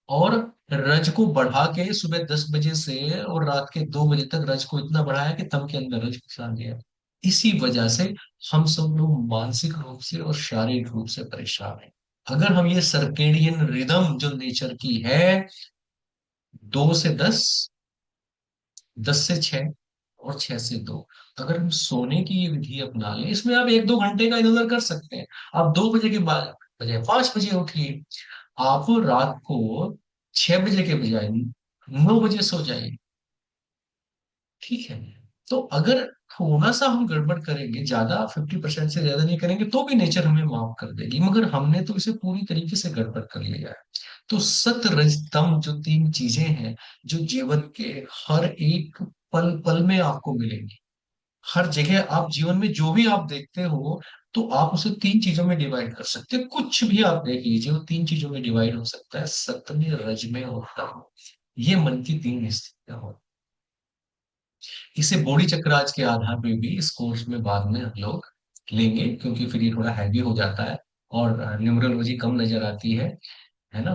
और रज को बढ़ा के सुबह 10 बजे से और रात के 2 बजे तक रज को इतना बढ़ाया कि तम के अंदर रज घुसा दिया। इसी वजह से हम सब लोग मानसिक रूप से और शारीरिक रूप से परेशान हैं। अगर हम ये सर्केडियन रिदम जो नेचर की है, 2 से 10, 10 से 6 और 6 से 2, अगर हम सोने की ये विधि अपना लें, इसमें आप 1-2 घंटे का इधर उधर कर सकते हैं। आप 2 बजे के बाद बजाय 5 बजे उठिए, आप रात को 6 बजे के बजाय 9 बजे सो जाइए। ठीक है। तो अगर थोड़ा सा हम गड़बड़ करेंगे, ज्यादा 50% से ज्यादा नहीं करेंगे, तो भी नेचर हमें माफ कर देगी, मगर हमने तो इसे पूरी तरीके से गड़बड़ कर लिया है। तो सत रज तम जो 3 चीजें हैं, जो जीवन के हर एक पल पल में आपको मिलेंगी, हर जगह आप जीवन में जो भी आप देखते हो, तो आप उसे 3 चीजों में डिवाइड कर सकते हैं। कुछ भी आप देख लीजिए वो 3 चीजों में डिवाइड हो सकता है, सत में, रज में और तम। ये मन की 3 स्थितियां हो। इसे बॉडी चक्राज के आधार पे भी इस कोर्स में बाद में हम लोग लेंगे, क्योंकि फिर ये थोड़ा हैवी हो जाता है और न्यूमरोलॉजी कम नजर आती है ना।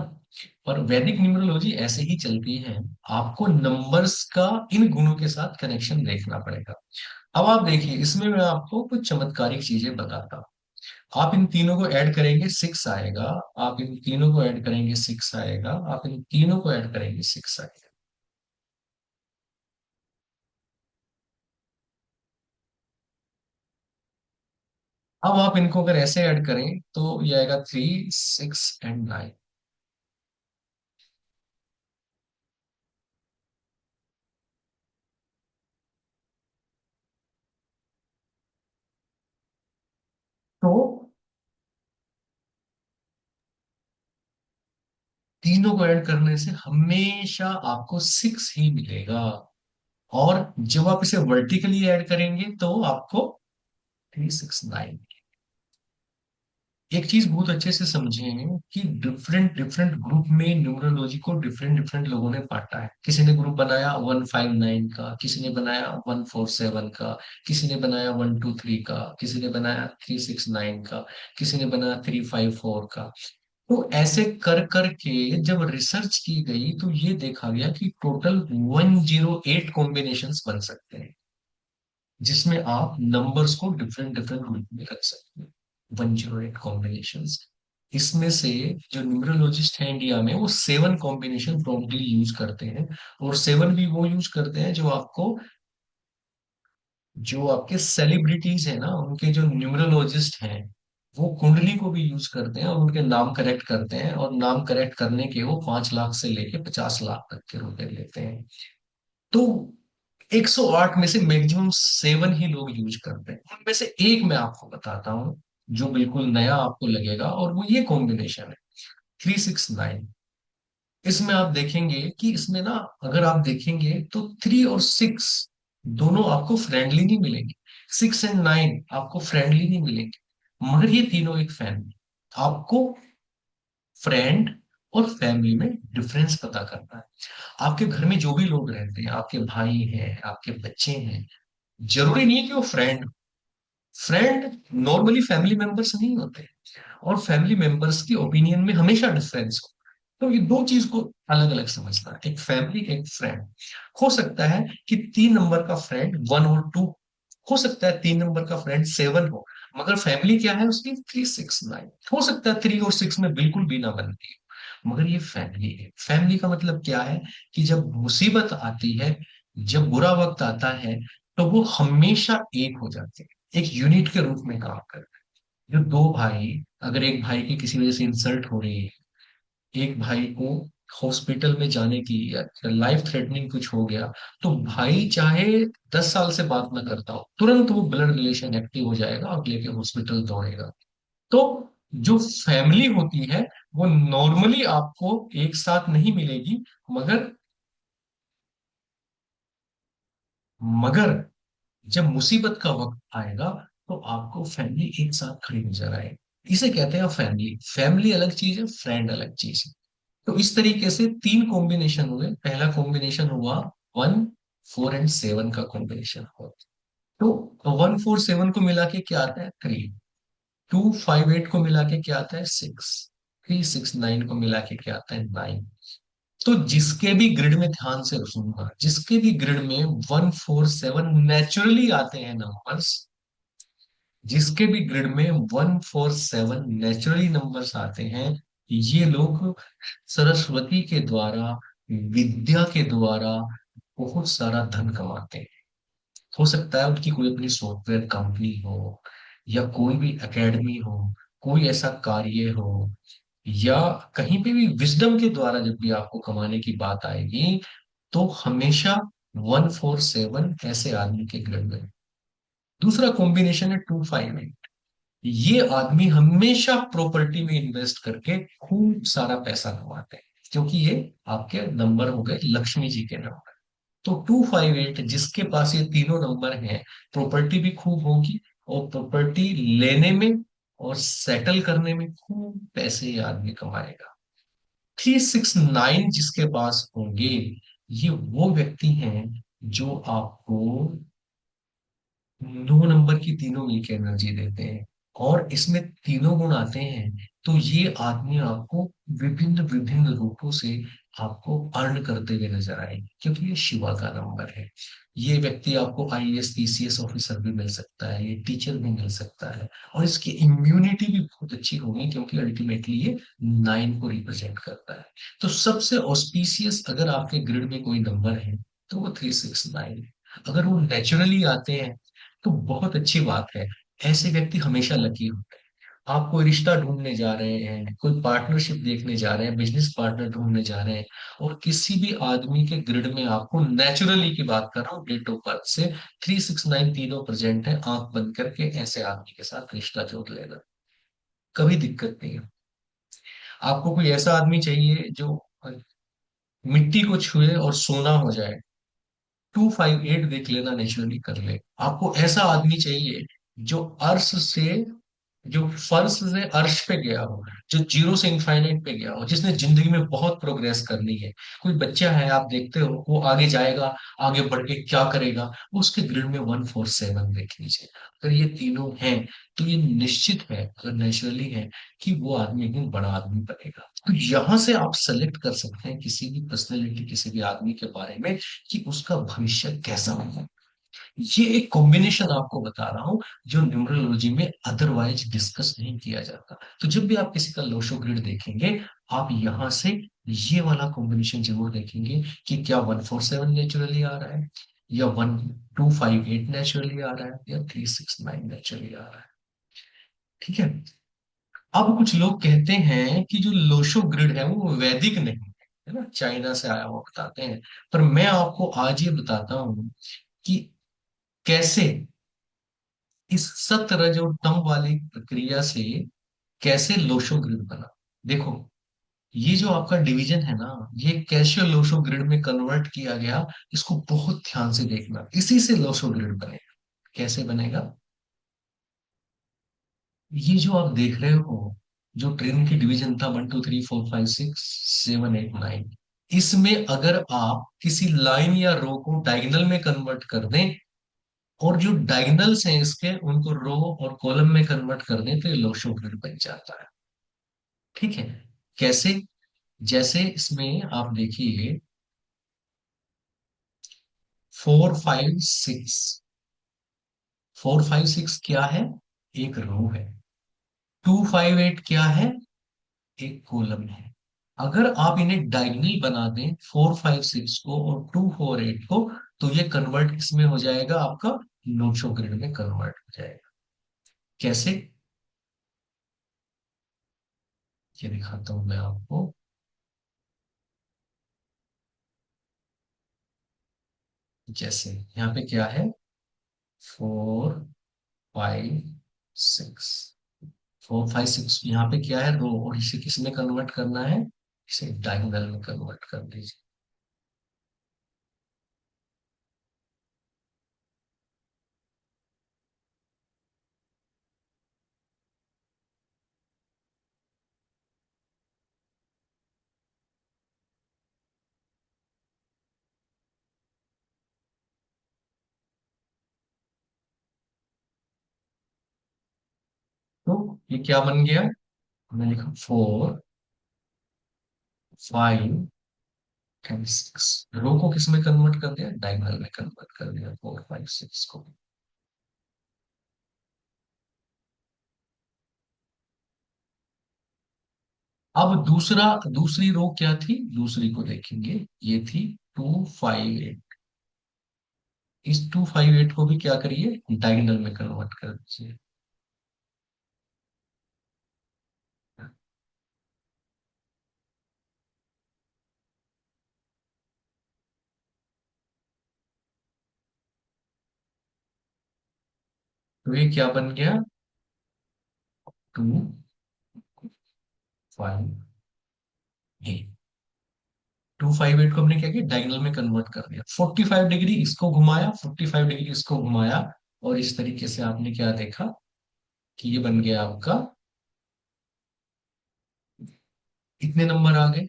और वैदिक न्यूमरोलॉजी ऐसे ही चलती है। आपको नंबर्स का इन गुणों के साथ कनेक्शन देखना पड़ेगा। अब आप देखिए, इसमें मैं आपको कुछ चमत्कारिक चीजें बताता हूँ। आप इन तीनों को ऐड करेंगे 6 आएगा, आप इन तीनों को ऐड करेंगे 6 आएगा, आप इन तीनों को ऐड करेंगे 6 आएगा। अब आप इनको अगर ऐसे ऐड करें तो ये आएगा 3, 6 एंड 9। तो तीनों को ऐड करने से हमेशा आपको 6 ही मिलेगा। और जब आप इसे वर्टिकली ऐड करेंगे तो आपको 3, 6, 9। एक चीज बहुत अच्छे से समझें कि डिफरेंट डिफरेंट ग्रुप में न्यूमरोलॉजी को डिफरेंट डिफरेंट लोगों ने बांटा है। किसी ने ग्रुप बनाया 159 का, किसी ने बनाया 147 का, किसी ने बनाया 123 का, किसी ने बनाया 369 का, किसी ने बनाया 354 का। तो ऐसे कर करके जब रिसर्च की गई तो ये देखा गया कि टोटल 108 कॉम्बिनेशंस बन सकते हैं, जिसमें आप नंबर्स को डिफरेंट डिफरेंट ग्रुप में रख सकते हैं। 108 कॉम्बिनेशंस। इसमें से जो न्यूमरोलॉजिस्ट हैं इंडिया में, वो 7 कॉम्बिनेशन प्रॉब्ली यूज करते हैं। और 7 भी वो यूज करते हैं जो आपको, जो आपके सेलिब्रिटीज हैं ना, उनके जो न्यूमरोलॉजिस्ट हैं, वो कुंडली को भी यूज करते हैं और उनके नाम करेक्ट करते हैं, और नाम करेक्ट करने के वो 5 लाख से लेके 50 लाख तक के रुपए लेते हैं। तो 108 में से मैक्सिमम 7 ही लोग यूज करते हैं। उनमें से एक मैं आपको बताता हूँ जो बिल्कुल नया आपको लगेगा, और वो ये कॉम्बिनेशन है 3, 6, 9। इसमें आप देखेंगे कि इसमें ना, अगर आप देखेंगे तो 3 और 6 दोनों आपको फ्रेंडली नहीं मिलेंगे, 6 एंड 9 आपको फ्रेंडली नहीं मिलेंगे, मगर ये तीनों एक फैमिली। आपको फ्रेंड और फैमिली में डिफरेंस पता करना है। आपके घर में जो भी लोग रहते हैं, आपके भाई हैं, आपके बच्चे हैं, जरूरी नहीं है कि वो friend, friend normally family members नहीं होते, और फैमिली मेंबर्स की ओपिनियन में हमेशा डिफरेंस हो। तो ये दो चीज को अलग अलग समझना है, एक फैमिली एक फ्रेंड। हो सकता है कि 3 नंबर का फ्रेंड 1 और 2, हो सकता है 3 नंबर का फ्रेंड 7 हो, मगर फैमिली क्या है उसकी 3, 6, 9। हो सकता है 3 और 6 में बिल्कुल भी ना बनती हो, मगर ये फैमिली है। फैमिली का मतलब क्या है कि जब मुसीबत आती है, जब बुरा वक्त आता है, तो वो हमेशा एक हो जाते हैं, एक यूनिट के रूप में काम करते हैं। जो दो भाई, अगर एक भाई की किसी वजह से इंसल्ट हो रही है, एक भाई को हॉस्पिटल में जाने की या लाइफ थ्रेटनिंग कुछ हो गया, तो भाई चाहे 10 साल से बात ना करता हो, तुरंत वो ब्लड रिलेशन एक्टिव हो जाएगा और लेके हॉस्पिटल दौड़ेगा। तो जो फैमिली होती है वो नॉर्मली आपको एक साथ नहीं मिलेगी, मगर मगर जब मुसीबत का वक्त आएगा तो आपको फैमिली एक साथ खड़ी नजर आएगी। इसे कहते हैं फैमिली। फैमिली अलग चीज है, फ्रेंड अलग चीज है। तो इस तरीके से 3 कॉम्बिनेशन हुए। पहला कॉम्बिनेशन हुआ 1, 4 एंड 7 का कॉम्बिनेशन हुआ। तो 1, 4, 7 को मिला के क्या आता है? 3। 258 को मिला के क्या आता है 6, 369 को मिला के क्या आता है 9। तो जिसके भी ग्रिड में, ध्यान से सुनना, जिसके भी ग्रिड में 147 नेचुरली आते हैं नंबर्स, जिसके भी ग्रिड में 147 नेचुरली नंबर्स आते हैं, ये लोग सरस्वती के द्वारा, विद्या के द्वारा बहुत सारा धन कमाते हैं। हो सकता है उनकी कोई अपनी सॉफ्टवेयर कंपनी हो, या कोई भी एकेडमी हो, कोई ऐसा कार्य हो, या कहीं पे भी विजडम के द्वारा जब भी आपको कमाने की बात आएगी, तो हमेशा 147 ऐसे आदमी के ग्रिड में। दूसरा कॉम्बिनेशन है 258। ये आदमी हमेशा प्रॉपर्टी में इन्वेस्ट करके खूब सारा पैसा कमाते हैं, क्योंकि ये आपके नंबर हो गए लक्ष्मी जी के नंबर। तो 258 जिसके पास ये तीनों नंबर हैं, प्रॉपर्टी भी खूब होगी, और प्रॉपर्टी लेने में और सेटल करने में खूब पैसे ये आदमी कमाएगा। 369 जिसके पास होंगे, ये वो व्यक्ति हैं जो आपको 2 नंबर की तीनों मिलकर एनर्जी देते हैं, और इसमें तीनों गुण आते हैं। तो ये आदमी आपको विभिन्न विभिन्न रूपों से आपको अर्न करते हुए नजर आएंगे, क्योंकि ये शिवा का नंबर है। ये व्यक्ति आपको आईएएस पीसीएस ऑफिसर भी मिल सकता है, ये टीचर भी मिल सकता है, और इसकी इम्यूनिटी भी बहुत अच्छी होगी, क्योंकि अल्टीमेटली ये 9 को रिप्रेजेंट करता है। तो सबसे ऑस्पिशियस अगर आपके ग्रिड में कोई नंबर है, तो वो 369 है। अगर वो नेचुरली आते हैं तो बहुत अच्छी बात है। ऐसे व्यक्ति हमेशा लकी होते हैं। आप कोई रिश्ता ढूंढने जा रहे हैं, कोई पार्टनरशिप देखने जा रहे हैं, बिजनेस पार्टनर ढूंढने जा रहे हैं, और किसी भी आदमी के ग्रिड में आपको, नेचुरली की बात कर रहा हूँ, डेट ऑफ बर्थ से 369 तीनों प्रेजेंट है, आंख बंद करके ऐसे आदमी के साथ रिश्ता जोड़ लेना, कभी दिक्कत नहीं है। आपको कोई ऐसा आदमी चाहिए जो मिट्टी को छुए और सोना हो जाए, 258 देख लेना, नेचुरली कर ले। आपको ऐसा आदमी चाहिए जो अर्श से, जो फर्श से अर्श पे गया हो, जो जीरो से इंफाइनाइट पे गया हो, जिसने जिंदगी में बहुत प्रोग्रेस करनी है। कोई बच्चा है, आप देखते हो वो आगे जाएगा, आगे बढ़ के क्या करेगा, उसके ग्रिड में 147 देख लीजिए। अगर ये तीनों हैं, तो ये निश्चित है, अगर नेचुरली है, कि वो आदमी एक दिन बड़ा आदमी बनेगा। तो यहां से आप सेलेक्ट कर सकते हैं किसी भी पर्सनैलिटी, किसी भी आदमी के बारे में, कि उसका भविष्य कैसा होगा। ये एक कॉम्बिनेशन आपको बता रहा हूं, जो न्यूमरोलॉजी में अदरवाइज डिस्कस नहीं किया जाता। तो जब भी आप किसी का लोशो ग्रिड देखेंगे, आप यहां से ये वाला कॉम्बिनेशन जरूर देखेंगे, कि क्या 147 नेचुरली आ रहा है, या 1258 नेचुरली आ रहा है, या 369 नेचुरली आ रहा है। ठीक है। अब कुछ लोग कहते हैं कि जो लोशो ग्रिड है वो वैदिक नहीं है ना, चाइना से आया हुआ बताते हैं। पर मैं आपको आज ये बताता हूं कि कैसे इस 17 वाली प्रक्रिया से कैसे लोशो ग्रिड बना। देखो, ये जो आपका डिवीजन है ना, ये कैसे लोशो ग्रिड में कन्वर्ट किया गया, इसको बहुत ध्यान से देखना। इसी से लोशो ग्रिड बनेगा। कैसे बनेगा? ये जो आप देख रहे हो, जो ट्रेन की डिवीजन था, 1 2 3 4 5 6 7 8 9, इसमें अगर आप किसी लाइन या रो को डायगोनल में कन्वर्ट कर दें, और जो डायगोनल्स हैं इसके, उनको रो और कॉलम में कन्वर्ट कर दें, तो ये लोशो ग्रिड बन जाता है। ठीक है। कैसे? जैसे इसमें आप देखिए, 4 5 6, 4 5 6 क्या है? एक रो है। 258 क्या है? एक कॉलम है। अगर आप इन्हें डायगोनल बना दें, 4 5 6 को और 2 4 8 को, तो ये कन्वर्ट किसमें हो जाएगा? आपका लोशो ग्रिड में कन्वर्ट हो जाएगा। कैसे? ये दिखाता हूं मैं आपको। जैसे यहाँ पे क्या है, 4 5 6, 4 5 6, यहाँ पे क्या है? रो, और इसे किस में कन्वर्ट करना है? इसे डायगोनल में कन्वर्ट कर दीजिए। तो ये क्या बन गया, हमने लिखा 4, 5 एंड 6। रो को किस में कन्वर्ट कर दिया, डायगोनल में कन्वर्ट कर दिया 4, 5, 6 को। अब दूसरी रो क्या थी, दूसरी को देखेंगे, ये थी 2, 5, 8। इस 2, 5, 8 को भी क्या करिए, डायगोनल में कन्वर्ट कर दीजिए। तो ये क्या बन गया, 2, 5, 8। 2, 5, 8 को हमने क्या किया, डायगोनल में कन्वर्ट कर दिया। 45 डिग्री इसको घुमाया, 45 डिग्री इसको घुमाया, और इस तरीके से आपने क्या देखा कि ये बन गया आपका, इतने नंबर आ गए।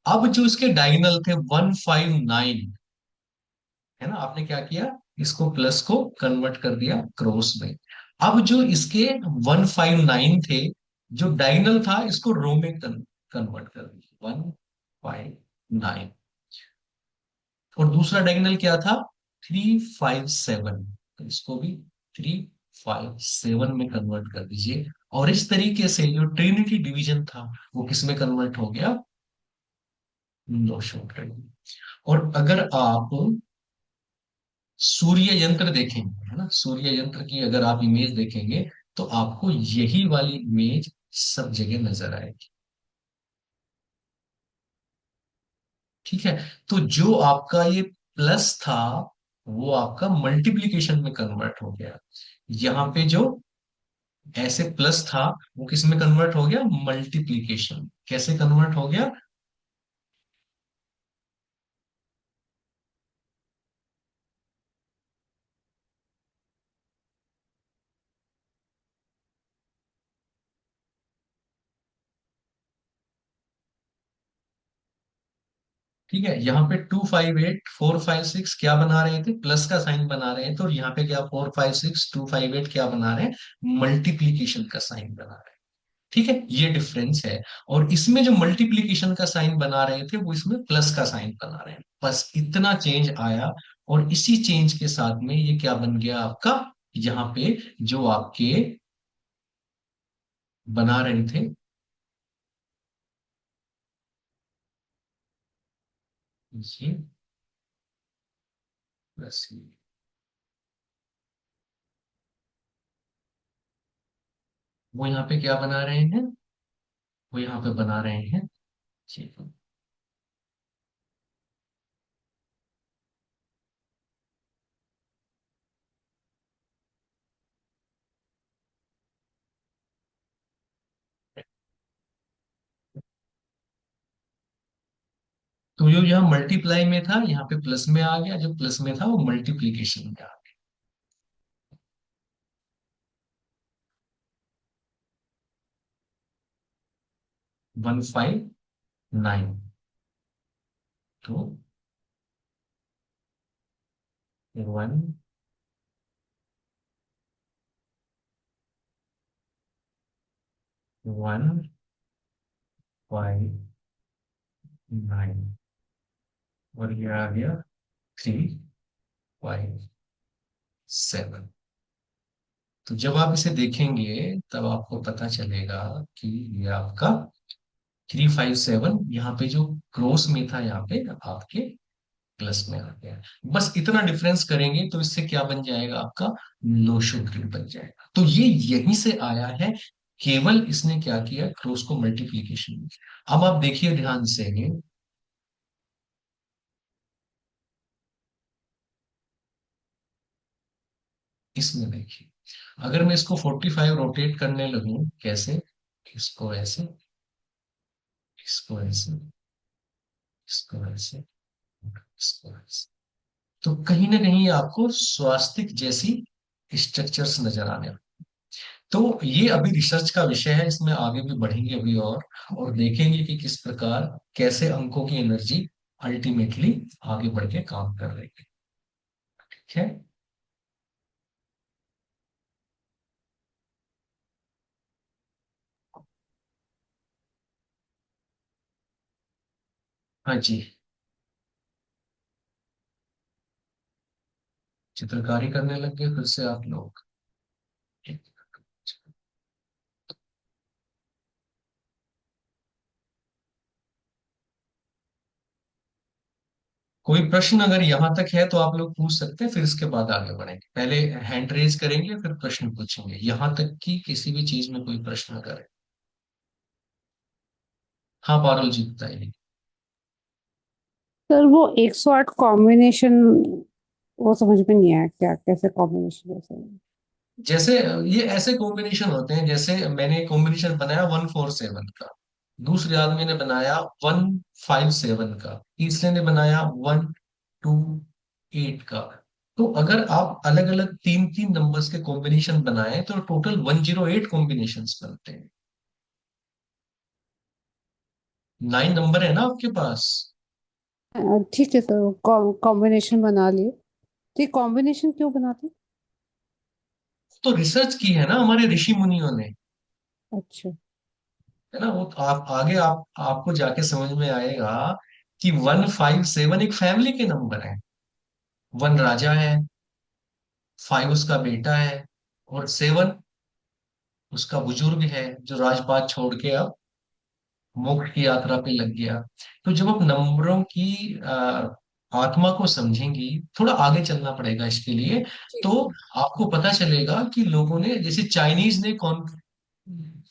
अब जो इसके डायगोनल थे 1, 5, 9, है ना, आपने क्या किया, इसको प्लस को कन्वर्ट कर दिया क्रॉस में। अब जो इसके 1, 5, 9 थे, जो डायगोनल था इसको रो में कन्वर्ट कर दिया, 1, 5, 9। और दूसरा डायगोनल क्या था, 3, 5, 7, तो इसको भी 3, 5, 7 में कन्वर्ट कर दीजिए। और इस तरीके से जो ट्रिनिटी डिवीजन था वो किस में कन्वर्ट हो गया, नोशन। और अगर आप सूर्य यंत्र देखेंगे, है ना, सूर्य यंत्र की अगर आप इमेज देखेंगे तो आपको यही वाली इमेज सब जगह नजर आएगी। ठीक है, तो जो आपका ये प्लस था वो आपका मल्टीप्लीकेशन में कन्वर्ट हो गया। यहाँ पे जो ऐसे प्लस था वो किस में कन्वर्ट हो गया, मल्टीप्लीकेशन। कैसे कन्वर्ट हो गया, ठीक है। यहाँ पे 2, 5, 8, 4, 5, 6 क्या बना रहे थे, प्लस का साइन बना रहे हैं, तो यहाँ पे क्या 4, 5, 6, 2, 5, 8 क्या बना रहे हैं, मल्टीप्लीकेशन का साइन बना रहे हैं। ठीक है, ये डिफरेंस है। और इसमें जो मल्टीप्लीकेशन का साइन बना रहे थे वो इसमें प्लस का साइन बना रहे हैं, बस इतना चेंज आया। और इसी चेंज के साथ में ये क्या बन गया आपका, यहाँ पे जो आपके बना रहे थे, ये प्लस, वो यहाँ पे क्या बना रहे हैं, वो यहाँ पे बना रहे हैं, ठीक है। तो जो यहाँ मल्टीप्लाई में था यहाँ पे प्लस में आ गया, जो प्लस में था वो मल्टीप्लीकेशन में आ गया। 1, 5, 9, तो 1, 1, 5, 9, और ये आ गया 3, 5, 7। तो जब आप इसे देखेंगे तब आपको पता चलेगा कि ये आपका 3, 5, 7 यहाँ पे जो क्रॉस में था यहाँ पे आपके प्लस में आ गया। बस इतना डिफरेंस करेंगे तो इससे क्या बन जाएगा आपका, नोशो ग्रिड बन जाएगा। तो ये यहीं से आया है, केवल इसने क्या किया, क्रॉस को मल्टीप्लीकेशन में। अब आप देखिए ध्यान से, इसमें देखिए, अगर मैं इसको 45 रोटेट करने लगूं, कैसे, इसको ऐसे, इसको ऐसे, इसको ऐसे, इसको ऐसे, तो कहीं ना कहीं आपको स्वास्तिक जैसी स्ट्रक्चर्स नजर आने लगेंगे। तो ये अभी रिसर्च का विषय है, इसमें आगे भी बढ़ेंगे अभी और देखेंगे कि किस प्रकार कैसे अंकों की एनर्जी अल्टीमेटली आगे बढ़ के काम कर रही है। ठीक है। हाँ जी। चित्रकारी करने लग गए फिर से आप लोग। कोई प्रश्न अगर यहाँ तक है तो आप लोग पूछ सकते हैं, फिर इसके बाद आगे बढ़ेंगे। पहले हैंड रेज करेंगे फिर प्रश्न पूछेंगे, यहाँ तक की किसी भी चीज में कोई प्रश्न अगर है। हाँ पारुल जी बताइए। सर वो 108 कॉम्बिनेशन, वो समझ में नहीं आया क्या कैसे कॉम्बिनेशन है सर। जैसे ये ऐसे कॉम्बिनेशन होते हैं, जैसे मैंने कॉम्बिनेशन बनाया 147 का, दूसरे आदमी ने बनाया 157 का, तीसरे ने बनाया 128 का। तो अगर आप अलग अलग तीन तीन नंबर्स के कॉम्बिनेशन बनाएं तो टोटल 108 कॉम्बिनेशंस बनते हैं। 9 नंबर है ना आपके पास। ठीक है सर, कॉम्बिनेशन बना लिए। तो ये कॉम्बिनेशन क्यों बनाते तो रिसर्च की है ना हमारे ऋषि मुनियों ने, हैं? अच्छा। है ना। वो तो आप आगे आपको जाके समझ में आएगा कि 157 एक फैमिली के नंबर है। 1 राजा है, 5 उसका बेटा है, और 7 उसका बुजुर्ग है जो राजपाट छोड़ के अब मोक्ष की यात्रा पे लग गया। तो जब आप नंबरों की आत्मा को समझेंगी, थोड़ा आगे चलना पड़ेगा इसके लिए, ठीक तो है। आपको पता चलेगा कि लोगों ने, जैसे चाइनीज ने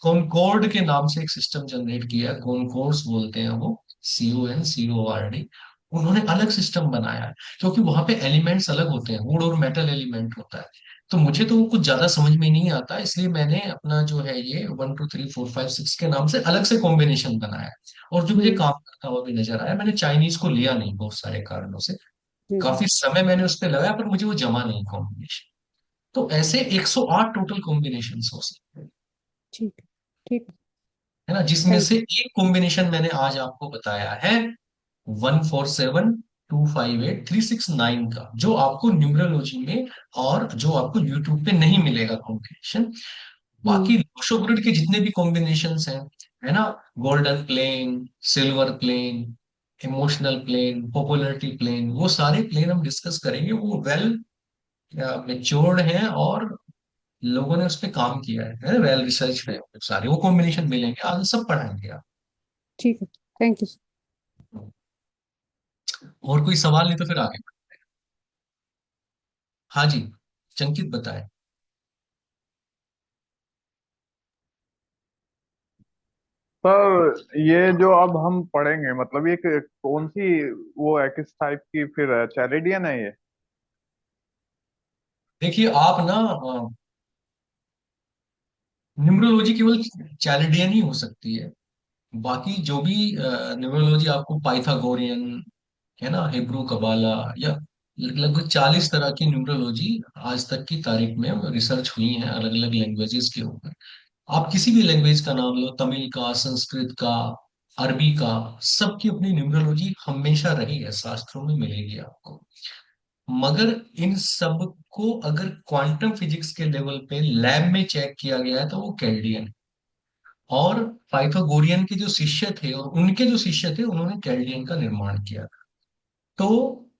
कॉनकॉर्ड के नाम से एक सिस्टम जनरेट किया है, कॉनकोर्स बोलते हैं वो, CONCORD। उन्होंने अलग सिस्टम बनाया है, क्योंकि वहां पे एलिमेंट्स अलग होते हैं, वुड और मेटल एलिमेंट होता है। तो मुझे तो वो कुछ ज्यादा समझ में नहीं आता, इसलिए मैंने अपना जो है ये 1 2 3 4 5 6 के नाम से अलग से कॉम्बिनेशन बनाया है। और जो मुझे हम्म। काम करता हुआ भी नजर आया, मैंने चाइनीज को लिया नहीं बहुत सारे कारणों से। जी जी। काफी समय मैंने उस पर लगाया पर मुझे वो जमा नहीं कॉम्बिनेशन। तो ऐसे 108 टोटल कॉम्बिनेशन हो सकते हैं, ठीक है। ठीक है। है ना, जिसमें थैंक से यू। एक कॉम्बिनेशन मैंने आज आपको बताया है 147 258 369 का, जो आपको न्यूमरोलॉजी में और जो आपको यूट्यूब पे नहीं मिलेगा कॉम्बिनेशन। हम्म। बाकी लोशो ग्रिड के जितने भी कॉम्बिनेशंस हैं, है ना, golden plane, silver plane, emotional plane, popularity plane, वो सारे प्लेन हम डिस्कस करेंगे। वो वेल मेच्योर्ड हैं और लोगों ने उस पर काम किया है, वेल रिसर्च है, सारे वो कॉम्बिनेशन मिलेंगे आगे सब पढ़ाएंगे आप। ठीक है। Thank you. और कोई सवाल नहीं तो फिर आगे। हाँ जी, चंकित बताए। सर ये जो अब हम पढ़ेंगे मतलब ये कौन सी वो है, किस टाइप की फिर है, चैरिडियन है ये? देखिए आप ना, न्यूमरोलॉजी केवल चैलेडियन ही हो सकती है। बाकी जो भी न्यूमरोलॉजी आपको पाइथागोरियन, है ना, हिब्रू कबाला, या लगभग 40 तरह की न्यूमरोलॉजी आज तक की तारीख में रिसर्च हुई है अलग अलग लैंग्वेजेस के ऊपर। आप किसी भी लैंग्वेज का नाम लो, तमिल का, संस्कृत का, अरबी का, सबकी अपनी न्यूमरोलॉजी हमेशा रही है, शास्त्रों में मिलेगी आपको। मगर इन सब को अगर क्वांटम फिजिक्स के लेवल पे लैब में चेक किया गया है तो वो कैल्डियन। और पाइथागोरियन के जो शिष्य थे और उनके जो शिष्य थे उन्होंने कैल्डियन का निर्माण किया। तो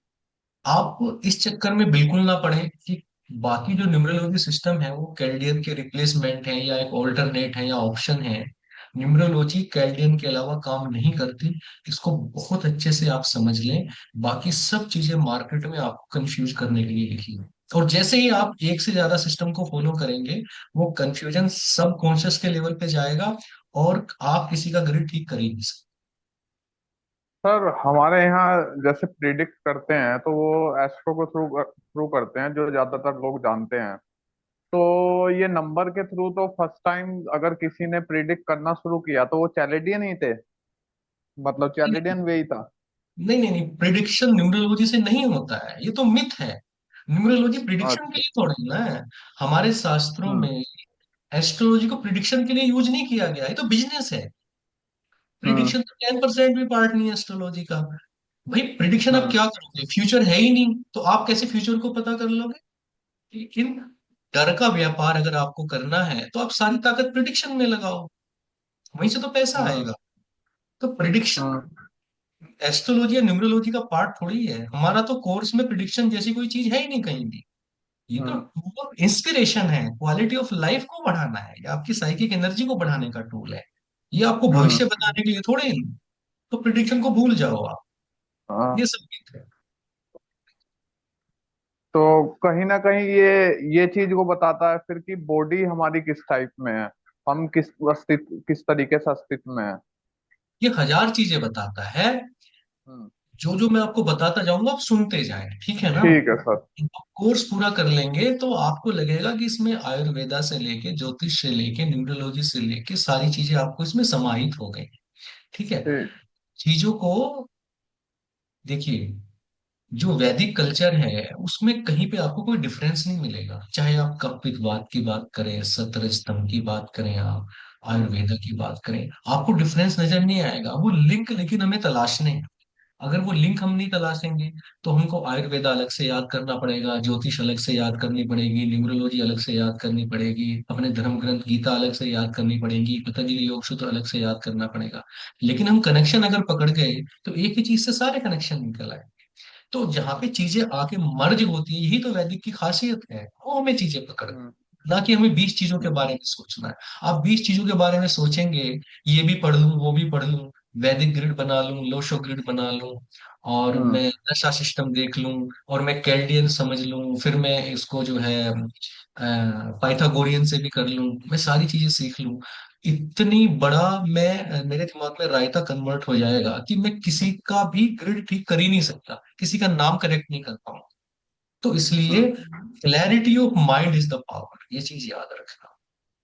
आप इस चक्कर में बिल्कुल ना पड़े कि बाकी जो न्यूमरोलॉजी सिस्टम है वो कैल्डियन के रिप्लेसमेंट है या एक ऑल्टरनेट है या ऑप्शन है। न्यूमरोलॉजी कैल्डियन के अलावा काम नहीं करती, इसको बहुत अच्छे से आप समझ लें। बाकी सब चीजें मार्केट में आपको कंफ्यूज करने के लिए लिखी है, और जैसे ही आप एक से ज्यादा सिस्टम को फॉलो करेंगे वो कंफ्यूजन सब कॉन्शियस के लेवल पे जाएगा, और आप किसी का ग्रिड ठीक कर ही नहीं सकते। सर हमारे यहाँ जैसे प्रिडिक्ट करते हैं तो वो एस्ट्रो को थ्रू थ्रू करते हैं जो ज्यादातर लोग जानते हैं। तो ये नंबर के थ्रू तो फर्स्ट टाइम अगर किसी ने प्रिडिक्ट करना शुरू किया तो वो चैलेडियन ही थे, मतलब चैलेडियन वे ही था। नहीं नहीं नहीं, प्रिडिक्शन न्यूमरोलॉजी से नहीं होता है, ये तो मिथ है। न्यूमरोलॉजी प्रिडिक्शन के अच्छा। लिए थोड़ी ना है। हमारे शास्त्रों हम्म। में एस्ट्रोलॉजी को प्रिडिक्शन के लिए यूज नहीं किया गया, ये तो बिजनेस है। हम्म। प्रिडिक्शन तो 10% भी पार्ट नहीं है एस्ट्रोलॉजी का। भाई प्रिडिक्शन आप हम्म। क्या करोगे, फ्यूचर है ही नहीं तो आप कैसे फ्यूचर को पता कर लोगे। लेकिन डर का व्यापार अगर आपको करना है तो आप सारी ताकत प्रिडिक्शन में लगाओ, वहीं से तो पैसा हम्म। आएगा। तो प्रिडिक्शन हम्म। एस्ट्रोलॉजी या न्यूमरोलॉजी का पार्ट थोड़ी है हमारा, तो कोर्स में प्रिडिक्शन जैसी कोई चीज है ही नहीं कहीं भी। ये तो हम्म। टूल ऑफ इंस्पिरेशन है, क्वालिटी ऑफ लाइफ को बढ़ाना है, या आपकी साइकिक एनर्जी को बढ़ाने का टूल है। ये आपको हम्म। भविष्य बताने के लिए थोड़े ही। तो प्रिडिक्शन को भूल जाओ आप, हाँ। ये सब मिथ है। तो कहीं ना कहीं ये चीज को बताता है फिर कि बॉडी हमारी किस टाइप में है, हम किस तरीके से अस्तित्व में है। ये हजार चीजें बताता है। हम्म। जो जो मैं आपको बताता जाऊंगा आप सुनते जाएं, ठीक है ना। ठीक है सर। कोर्स पूरा कर लेंगे तो आपको लगेगा कि इसमें आयुर्वेदा से लेके ज्योतिष से लेके न्यूमरोलॉजी से लेके सारी चीजें आपको इसमें समाहित हो गई। ठीक है। ठीक। चीजों को देखिए, जो वैदिक कल्चर है उसमें कहीं पे आपको कोई डिफरेंस नहीं मिलेगा, चाहे आप कपिलवाद की बात करें, सतरजतम की बात करें, आप हम्म। आयुर्वेदा की बात करें, आपको डिफरेंस नजर नहीं आएगा। वो लिंक लेकिन हमें तलाशने हैं। अगर वो लिंक हम नहीं तलाशेंगे तो हमको आयुर्वेदा अलग से याद करना पड़ेगा, ज्योतिष अलग से याद करनी पड़ेगी, न्यूमरोलॉजी अलग से याद करनी पड़ेगी, अपने धर्म ग्रंथ गीता अलग से याद करनी पड़ेगी, पतंजलि योग सूत्र अलग से याद करना पड़ेगा। लेकिन हम कनेक्शन अगर पकड़ गए तो एक ही चीज से सारे कनेक्शन निकल आए। तो जहाँ पे चीजें आके मर्ज होती है, यही तो वैदिक की खासियत है, वो हमें चीजें पकड़, हम्म। ना कि हमें 20 चीजों के बारे में सोचना है। आप 20 चीजों के बारे में सोचेंगे, ये भी पढ़ लूं वो भी पढ़ लूं, वैदिक ग्रिड बना लूं, लोशो ग्रिड बना लूं, और हम्म। मैं दशा सिस्टम देख लूं, और मैं कैल्डियन समझ लूं, फिर मैं इसको जो है पाइथागोरियन से भी कर लूं, मैं सारी चीजें सीख लूं, इतनी बड़ा मैं मेरे दिमाग में रायता कन्वर्ट हो जाएगा कि मैं किसी का भी ग्रिड ठीक कर ही नहीं सकता, किसी का नाम करेक्ट नहीं कर पाऊंगा। तो इसलिए हम्म। Clarity of mind is the power, ये चीज याद रखना।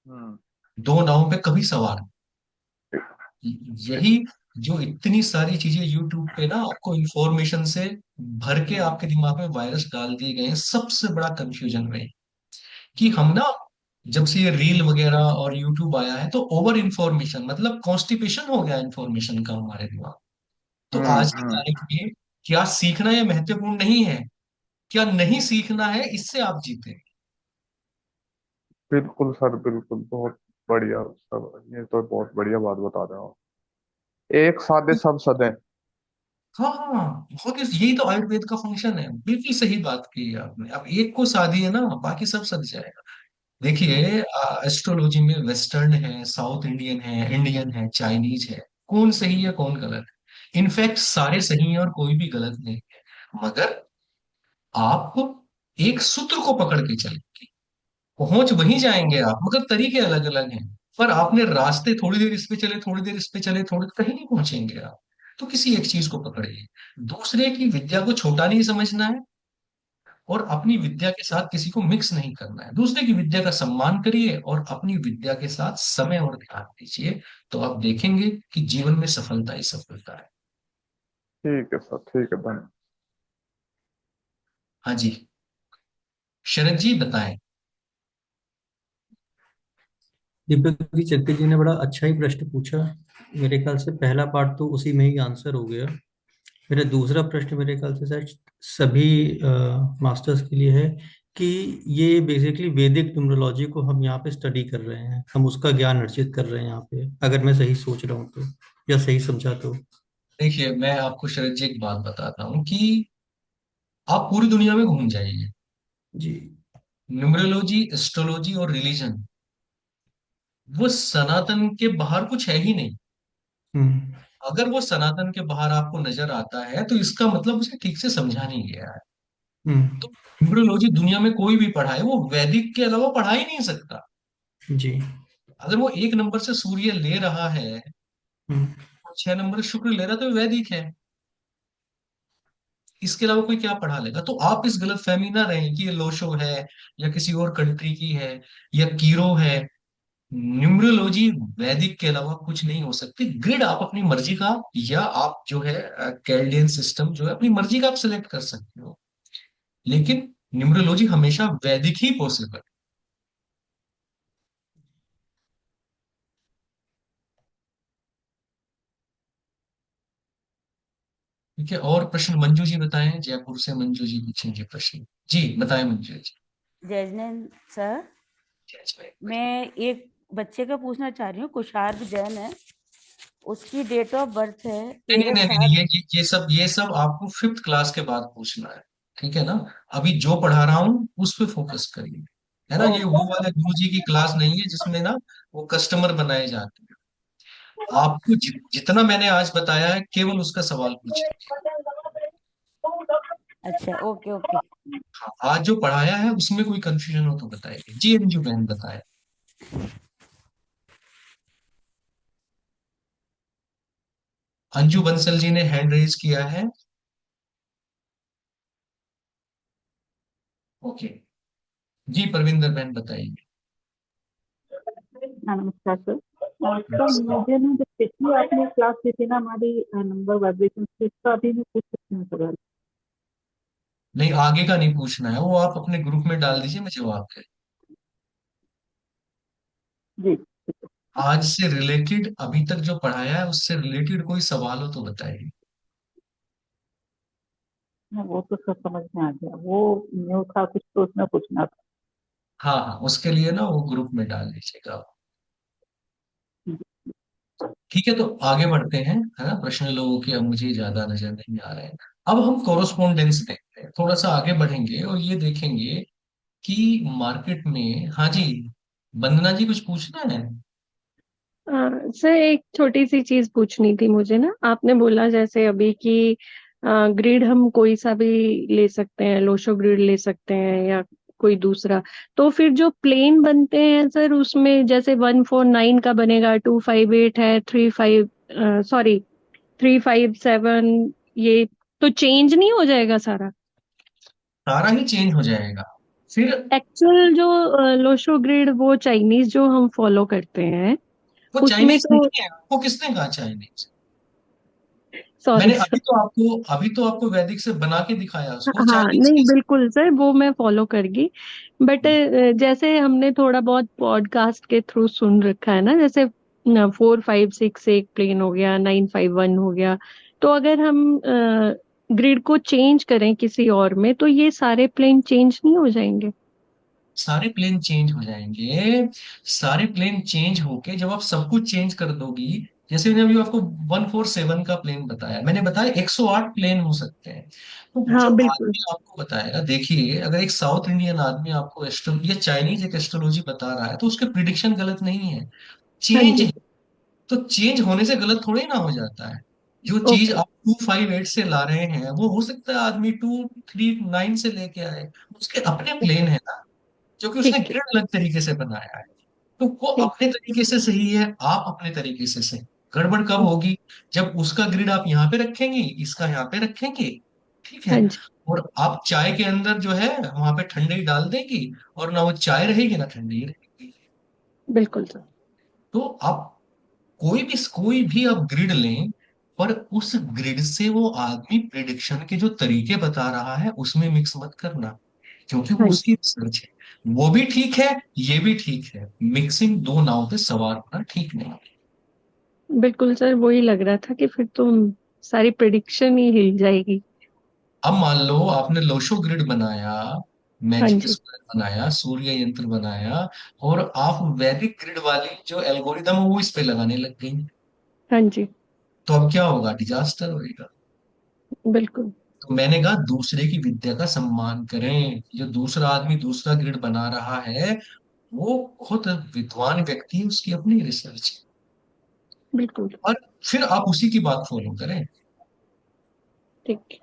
हम्म। दो नावों पे कभी सवार ठीक। नहीं। ठीक। यही जो इतनी सारी चीजें यूट्यूब पे ना आपको इंफॉर्मेशन से भर के हम्म। आपके दिमाग में वायरस डाल दिए गए हैं, सबसे बड़ा कंफ्यूजन में कि हम्म। हम ना, जब से ये रील वगैरह और यूट्यूब आया है तो ओवर इंफॉर्मेशन मतलब कॉन्स्टिपेशन हो गया इंफॉर्मेशन का हमारे दिमाग। तो हम्म। आज की तारीख में क्या सीखना ये महत्वपूर्ण नहीं है, क्या नहीं सीखना है इससे आप जीते। बिल्कुल सर, बिल्कुल, बहुत बढ़िया सर, ये तो बहुत बढ़िया बात बता रहे हो। एक साधे सब सधे। हाँ हाँ, बहुत यही तो आयुर्वेद का फंक्शन है, बिल्कुल सही बात की है आपने। अब एक को साधिए ना, बाकी सब सध जाएगा। देखिए, एस्ट्रोलॉजी में वेस्टर्न है, साउथ इंडियन है, इंडियन है, चाइनीज है, कौन सही है कौन गलत है? इनफैक्ट सारे सही हैं और कोई भी गलत नहीं है, मगर आप एक सूत्र को पकड़ के चलेंगे, पहुंच वहीं जाएंगे आप, मगर तरीके अलग अलग हैं। पर आपने रास्ते थोड़ी देर इस पे चले, थोड़ी देर इस पे चले, थोड़ी कहीं नहीं पहुंचेंगे आप। तो किसी एक चीज को पकड़िए, दूसरे की विद्या को छोटा नहीं समझना है, और अपनी विद्या के साथ किसी को मिक्स नहीं करना है। दूसरे की विद्या का सम्मान करिए और अपनी विद्या के साथ समय और ध्यान दीजिए, तो आप देखेंगे कि जीवन में सफलता ही सफलता है। ठीक है सर, ठीक है, धन्यवाद। हाँ जी, शरद जी बताएं। दीपक जी, चक्र जी ने बड़ा अच्छा ही प्रश्न पूछा। मेरे ख्याल से पहला पार्ट तो उसी में ही आंसर हो गया। मेरा दूसरा प्रश्न मेरे ख्याल से शायद सभी मास्टर्स के लिए है कि ये बेसिकली वैदिक न्यूमरोलॉजी को हम यहाँ पे स्टडी कर रहे हैं, हम उसका ज्ञान अर्जित कर रहे हैं यहाँ पे, अगर मैं सही सोच रहा हूँ तो, या सही समझा तो। देखिए, मैं आपको शरद जी एक बात बताता हूँ कि आप पूरी दुनिया में घूम जाइए, जी। न्यूमरोलॉजी, एस्ट्रोलॉजी और रिलीजन, वो सनातन के बाहर कुछ है ही नहीं। हम्म। अगर वो सनातन के बाहर आपको नजर आता है तो इसका मतलब उसे ठीक से समझा नहीं गया है। तो हम्म। न्यूमरोलॉजी दुनिया में कोई भी पढ़ाए, वो वैदिक के अलावा पढ़ा ही नहीं सकता। जी। अगर वो 1 नंबर से सूर्य ले रहा है हम्म। और 6 नंबर से शुक्र ले रहा है तो वैदिक है। इसके अलावा कोई क्या पढ़ा लेगा? तो आप इस गलत फहमी ना रहें कि ये लोशो है, या किसी और कंट्री की है, या कीरो है। न्यूमरोलॉजी वैदिक के अलावा कुछ नहीं हो सकती। ग्रिड आप अपनी मर्जी का, या आप जो है कैल्डियन सिस्टम जो है अपनी मर्जी का आप सिलेक्ट कर सकते हो, लेकिन न्यूमरोलॉजी हमेशा वैदिक ही पॉसिबल। ठीक है, और प्रश्न मंजू जी बताएं, जयपुर से मंजू जी पूछेंगे प्रश्न। जी बताएं मंजू जी। जैजनन सर, जय जय। मैं एक बच्चे का पूछना चाह रही हूँ, कुशार्व जैन है। उसकी डेट ऑफ बर्थ है नहीं नहीं 13 नहीं नहीं, 7। ये सब आपको 5th क्लास के बाद पूछना है, ठीक है ना। अभी जो पढ़ा रहा हूँ उस पे फोकस करिए, है ना। ये वो वाला गुरुजी की क्लास नहीं है जिसमें ना वो कस्टमर बनाए जाते हैं। आपको जितना मैंने आज बताया है केवल उसका सवाल पूछिए। अच्छा, ओके ओके। हाँ, आज जो पढ़ाया है उसमें कोई कंफ्यूजन हो तो बताइए। जी अंजू बहन बताए। अंजू बंसल जी ने हैंड रेज किया है। ओके, जी परविंदर बहन बताइए। हाँ, नमस्कार सर। सर मुझे ना जब पिछली आपने क्लास ली थी ना हमारी नंबर वाइब्रेशन की, इसका अभी भी पूछ सकते हैं सवाल? नहीं, आगे का नहीं पूछना है, वो आप अपने ग्रुप में डाल दीजिए, मैं जवाब दे। जी। आज से रिलेटेड अभी तक जो पढ़ाया है उससे रिलेटेड कोई सवाल हो तो बताइए। हाँ, वो तो सब समझ में आ गया, वो न्यू था कुछ तो उसमें पूछना था। हाँ हाँ, उसके लिए ना वो ग्रुप में डाल दीजिएगा आप। ठीक है, तो आगे बढ़ते हैं, है ना। प्रश्न लोगों के अब मुझे ज्यादा नजर नहीं आ रहे हैं। अब हम कोरोस्पोंडेंस देखते हैं, थोड़ा सा आगे बढ़ेंगे और ये देखेंगे कि मार्केट में, हाँ जी वंदना जी कुछ पूछना है। सर एक छोटी सी चीज पूछनी थी मुझे ना। आपने बोला जैसे अभी कि ग्रिड हम कोई सा भी ले सकते हैं, लोशो ग्रिड ले सकते हैं या कोई दूसरा। तो फिर जो प्लेन बनते हैं सर उसमें जैसे 149 का बनेगा, 258 है, 35 सॉरी 357, ये तो चेंज नहीं हो जाएगा सारा? सारा ही चेंज हो जाएगा फिर। एक्चुअल जो लोशो ग्रिड वो चाइनीज जो हम फॉलो करते हैं वो उसमें चाइनीज तो नहीं है, आपको किसने कहा चाइनीज। सॉरी मैंने सर। अभी तो आपको वैदिक से बना के दिखाया, उसको हाँ चाइनीज नहीं कैसे। बिल्कुल सर, वो मैं फॉलो करगी। बट जैसे हमने थोड़ा बहुत पॉडकास्ट के थ्रू सुन रखा है ना, जैसे 456 एक प्लेन हो गया, 951 हो गया। तो अगर हम ग्रिड को चेंज करें किसी और में तो ये सारे प्लेन चेंज नहीं हो जाएंगे? सारे प्लेन चेंज हो जाएंगे। सारे प्लेन चेंज होके जब आप सब कुछ चेंज कर दोगी, जैसे मैंने अभी आपको 147 का प्लेन बताया, मैंने बताया 108 प्लेन हो सकते हैं। तो हाँ जो बिल्कुल। आदमी आपको बताएगा, देखिए अगर एक साउथ इंडियन आदमी आपको एस्ट्रो या चाइनीज एक एस्ट्रोलॉजी बता रहा है तो उसके प्रिडिक्शन गलत नहीं है, हाँ चेंज है। जी। तो चेंज होने से गलत थोड़ी ना हो जाता है। जो चीज ओके। आप 258 से ला रहे हैं वो हो सकता है आदमी 239 से लेके आए, उसके अपने प्लेन है ना, जो कि उसने ठीक ठीक। ग्रिड अलग तरीके से बनाया है। तो वो ठीक। अपने तरीके से सही है, आप अपने तरीके से सही। गड़बड़ कब होगी, जब उसका ग्रिड आप यहाँ पे रखेंगे, इसका यहाँ पे रखेंगे, ठीक है। हाँ जी। और आप चाय के अंदर जो है वहां पे ठंडी डाल देंगी, और ना वो चाय रहेगी ना ठंडी रहेगी। बिल्कुल सर। तो आप कोई भी आप ग्रिड लें, पर उस ग्रिड से वो आदमी प्रिडिक्शन के जो तरीके बता रहा है उसमें मिक्स मत करना, क्योंकि वो हाँ जी। उसकी रिसर्च है। वो भी ठीक है, ये भी ठीक है, मिक्सिंग दो नाव पे सवार होना ठीक नहीं। बिल्कुल सर, वही लग रहा था कि फिर तो सारी प्रिडिक्शन ही हिल जाएगी। अब मान लो आपने लोशो ग्रिड बनाया, हाँ मैजिक जी। स्क्वायर बनाया, सूर्य यंत्र बनाया, और आप वैदिक ग्रिड वाली जो एल्गोरिदम है वो इस पे लगाने लग गई, हाँ जी। तो अब क्या होगा, डिजास्टर होगा। बिल्कुल। तो मैंने कहा दूसरे की विद्या का सम्मान करें। जो दूसरा आदमी दूसरा ग्रिड बना रहा है वो बहुत विद्वान व्यक्ति है, उसकी अपनी रिसर्च है। बिल्कुल। और फिर आप उसी की बात फॉलो करें, ठीक।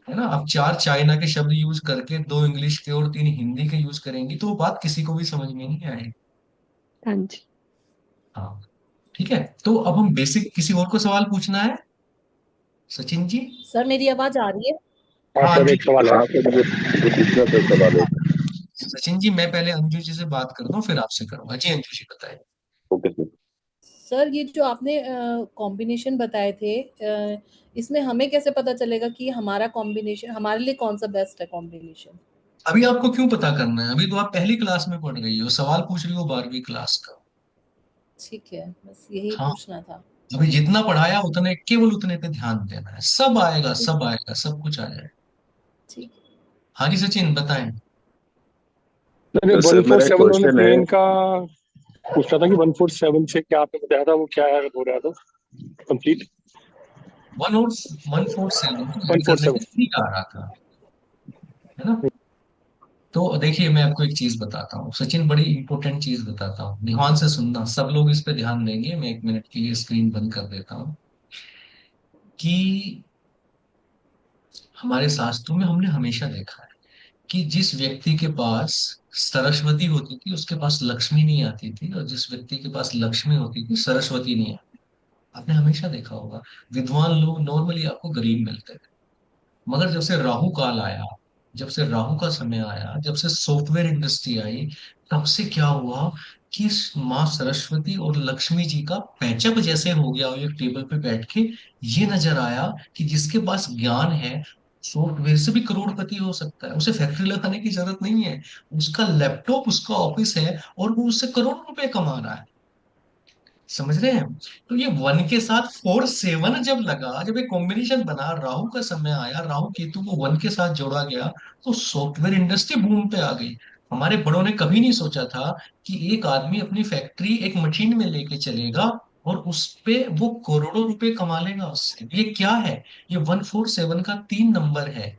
है ना। आप 4 चाइना के शब्द यूज करके 2 इंग्लिश के और 3 हिंदी के यूज करेंगी तो वो बात किसी को भी समझ में नहीं आएगी। हाँ जी। हाँ, ठीक है। तो अब हम बेसिक, किसी और को सवाल पूछना है, सचिन जी। सर मेरी आवाज आ रही है? हाँ हाँ सर, अंजू एक जी। सवाल है आपसे, मुझे पूछना था सवाल एक। सचिन जी मैं पहले अंजू जी से बात करता हूँ फिर आपसे करूंगा। जी अंजू जी बताइए। Okay sir. सर ये जो आपने कॉम्बिनेशन बताए थे, इसमें हमें कैसे पता चलेगा कि हमारा कॉम्बिनेशन हमारे लिए कौन सा बेस्ट है कॉम्बिनेशन? अभी आपको क्यों पता करना है, अभी तो आप पहली क्लास में पढ़ रही हो, सवाल पूछ रही हो 12वीं क्लास का। ठीक है, बस यही हाँ, पूछना था। अभी जितना पढ़ाया उतने, केवल उतने पे ध्यान देना है, सब आएगा ठीक सब आएगा, सब कुछ आ जाएगा। ठीक है। हाँ जी सचिन बताएं। सर, सर वन फोर मेरा एक सेवन वाले क्वेश्चन है। प्लेन का पूछ रहा था कि 147 से क्या आपने बताया था, वो क्या हो रहा था कंप्लीट? 147 को ऐड करने 147। पे 3 आ रहा था, है ना? तो देखिए मैं आपको एक चीज बताता हूँ सचिन, बड़ी इंपॉर्टेंट चीज बताता हूँ, ध्यान से सुनना, सब लोग इस पे ध्यान देंगे। मैं 1 मिनट के लिए स्क्रीन बंद कर देता हूँ। कि हमारे शास्त्रों में हमने हमेशा देखा है कि जिस व्यक्ति के पास सरस्वती होती थी उसके पास लक्ष्मी नहीं आती थी, और जिस व्यक्ति के पास लक्ष्मी होती थी सरस्वती नहीं आती। आपने हमेशा देखा होगा, विद्वान लोग नॉर्मली आपको गरीब मिलते थे। मगर जब से राहु काल आया, जब से राहु का समय आया, जब से सॉफ्टवेयर इंडस्ट्री आई, तब से क्या हुआ कि माँ सरस्वती और लक्ष्मी जी का पैचअप जैसे हो गया, एक टेबल पे बैठ के ये नजर आया कि जिसके पास ज्ञान है सॉफ्टवेयर से भी करोड़पति हो सकता है, उसे फैक्ट्री लगाने की जरूरत नहीं है, उसका लैपटॉप उसका ऑफिस है और वो उससे करोड़ों रुपए कमा रहा है। समझ रहे हैं? तो ये 1 के साथ 4 7 जब लगा, जब ये कॉम्बिनेशन बना, राहु का समय आया, राहु केतु को 1 के साथ जोड़ा गया, तो सॉफ्टवेयर इंडस्ट्री बूम पे आ गई। हमारे बड़ों ने कभी नहीं सोचा था कि एक आदमी अपनी फैक्ट्री एक मशीन में लेके चलेगा और उस पे वो करोड़ों रुपए कमा लेगा उससे। ये क्या है? ये 147 का 3 नंबर है।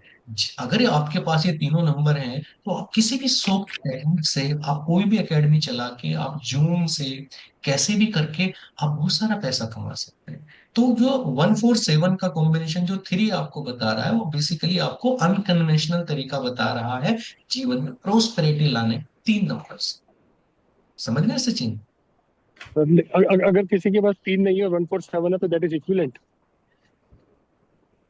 अगर आपके पास ये तीनों नंबर हैं तो आप किसी भी सॉफ्ट टेक्निक से, आप कोई भी एकेडमी चला के, आप जूम से, कैसे भी करके आप बहुत सारा पैसा कमा सकते हैं। तो जो 147 का कॉम्बिनेशन जो 3 आपको बता रहा है, वो बेसिकली आपको अनकन्वेंशनल तरीका बता रहा है जीवन में प्रोस्पेरिटी लाने, 3 नंबर्स। समझ गए सचिन? अगर किसी के पास 3 नहीं है और 147 है तो दैट इज इक्विवेलेंट।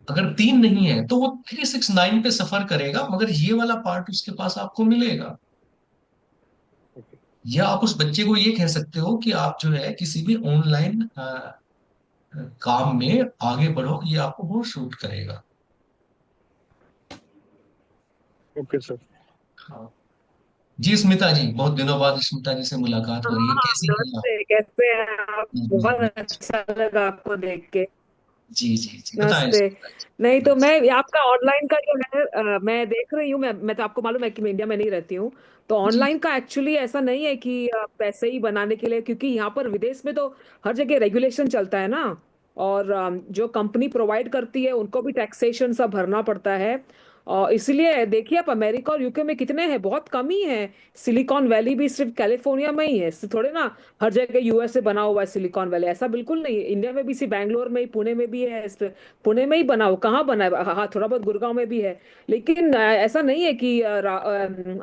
अगर 3 नहीं है तो वो 369 पे सफर करेगा, मगर ये वाला पार्ट उसके पास आपको मिलेगा। या आप उस बच्चे को ये कह सकते हो कि आप जो है किसी भी ऑनलाइन काम में आगे बढ़ो, ये आपको बहुत सूट करेगा। Okay sir. हाँ जी, स्मिता जी, बहुत दिनों बाद स्मिता जी से मुलाकात हो रही है, हाँ, कैसी हैं आप? नमस्ते, कैसे हैं आप? जी बहुत जी अच्छा लगा आपको देख के। जी जी जी, बताएं नमस्ते। स्मिता नहीं जी। तो मैं आपका ऑनलाइन का जो है मैं देख रही हूँ। मैं तो आपको मालूम है कि मैं इंडिया में नहीं रहती हूँ। तो जी ऑनलाइन का एक्चुअली ऐसा नहीं है कि पैसे ही बनाने के लिए, क्योंकि यहाँ पर विदेश में तो हर जगह रेगुलेशन चलता है ना। और जो कंपनी प्रोवाइड करती है उनको भी टैक्सेशन सब भरना पड़ता है। और इसलिए देखिए आप अमेरिका और यूके में कितने हैं, बहुत कम ही है। सिलिकॉन वैली भी सिर्फ कैलिफोर्निया में ही है, थोड़े ना हर जगह यूएस से बना हुआ है सिलिकॉन वैली, ऐसा बिल्कुल नहीं है। इंडिया में भी सिर्फ बैंगलोर में ही, पुणे में भी है, पुणे में ही बना हो, कहाँ बना है? हाँ, थोड़ा बहुत गुड़गांव में भी है। लेकिन ऐसा नहीं है कि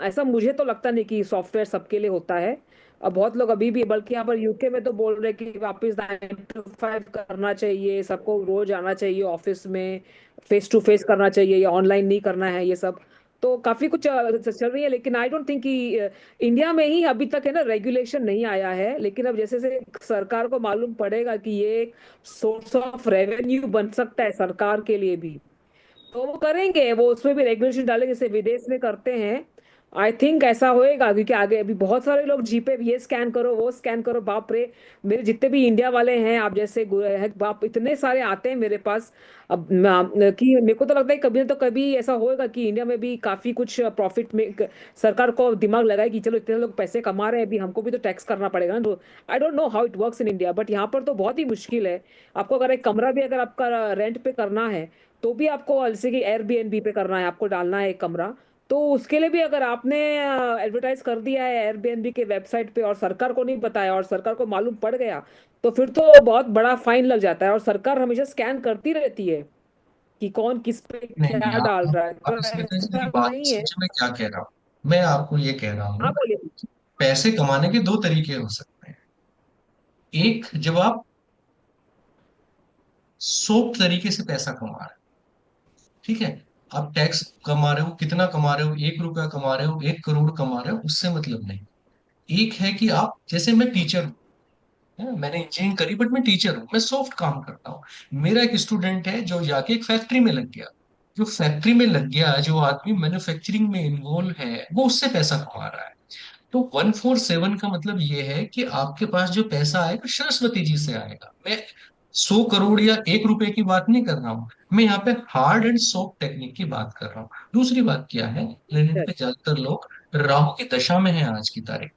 ऐसा मुझे तो लगता नहीं कि सॉफ्टवेयर सबके लिए होता है। अब बहुत लोग अभी भी, बल्कि यहाँ पर यूके में तो बोल रहे हैं कि वापस 9 to 5 करना चाहिए, सबको रोज आना चाहिए ऑफिस में, फेस टू फेस करना चाहिए, या ऑनलाइन नहीं करना है ये सब। तो काफी कुछ चल रही है। लेकिन आई डोंट थिंक कि इंडिया में ही अभी तक है ना रेगुलेशन नहीं आया है। लेकिन अब जैसे जैसे सरकार को मालूम पड़ेगा कि ये एक सोर्स ऑफ रेवेन्यू बन सकता है सरकार के लिए भी, तो वो करेंगे, वो उसमें भी रेगुलेशन डालेंगे जैसे विदेश में करते हैं। आई थिंक ऐसा होएगा, क्योंकि आगे अभी बहुत सारे लोग जीपे ये स्कैन करो वो स्कैन करो, बाप रे। मेरे जितने भी इंडिया वाले हैं आप जैसे है बाप, इतने सारे आते हैं मेरे पास। अब कि मेरे को तो लगता है कभी ना तो कभी ऐसा होएगा कि इंडिया में भी काफी कुछ प्रॉफिट में सरकार को दिमाग लगाए कि चलो इतने लोग पैसे कमा रहे हैं, अभी हमको भी तो टैक्स करना पड़ेगा ना। तो I don't know how it works in India, but यहाँ पर तो बहुत ही मुश्किल है। आपको अगर एक कमरा भी अगर आपका रेंट पे करना है, तो भी आपको जैसे कि एयरबीएनबी पे करना है, आपको डालना है एक कमरा, तो उसके लिए भी अगर आपने एडवर्टाइज कर दिया है एयरबीएनबी के वेबसाइट पे और सरकार को नहीं बताया और सरकार को मालूम पड़ गया, तो फिर तो बहुत बड़ा फाइन लग जाता है। और सरकार हमेशा स्कैन करती रहती है कि कौन किस पे नहीं नहीं, क्या डाल रहा है, आप तो स्मिता जी मेरी ऐसा बात नहीं है। समझे मैं क्या कह रहा हूँ। मैं आपको ये कह रहा हाँ हूँ, बोलिए। पैसे कमाने के 2 तरीके हो सकते हैं। एक, जब आप सॉफ्ट तरीके से पैसा कमा रहे हो, ठीक है, आप टैक्स कमा रहे हो, कितना कमा रहे हो, 1 रुपया कमा रहे हो, 1 करोड़ कमा रहे हो, उससे मतलब नहीं। एक है कि आप, जैसे मैं टीचर हूँ, मैंने इंजीनियरिंग करी बट मैं टीचर हूँ, मैं सॉफ्ट काम करता हूँ। मेरा एक स्टूडेंट है जो जाके एक फैक्ट्री में लग गया, जो फैक्ट्री में लग गया, जो आदमी मैन्युफैक्चरिंग में इन्वॉल्व है, वो उससे पैसा कमा रहा है। तो 147 का मतलब ये है कि आपके पास जो पैसा आएगा सरस्वती जी से आएगा। मैं 100 करोड़ या 1 रुपए की बात नहीं कर रहा हूँ, मैं यहाँ पे हार्ड एंड सॉफ्ट टेक्निक की बात कर रहा हूँ। दूसरी बात क्या है, प्लेनेट पे ज्यादातर लोग राहु की दशा में है आज की तारीख।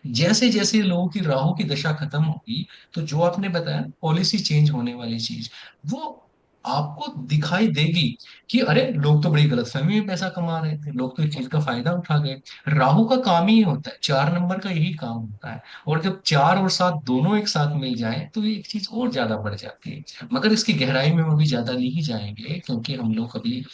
जैसे जैसे लोगों की राहु की दशा खत्म होगी, तो जो आपने बताया पॉलिसी चेंज होने वाली चीज, वो आपको दिखाई देगी कि अरे लोग तो बड़ी गलतफहमी में पैसा कमा रहे थे, लोग तो इस चीज का फायदा उठा गए। राहु का काम ही होता है, 4 नंबर का यही काम होता है। और जब 4 और 7 दोनों एक साथ मिल जाए तो ये एक चीज और ज्यादा बढ़ जाती है। मगर इसकी गहराई में हम अभी ज्यादा नहीं जाएंगे, क्योंकि हम लोग अभी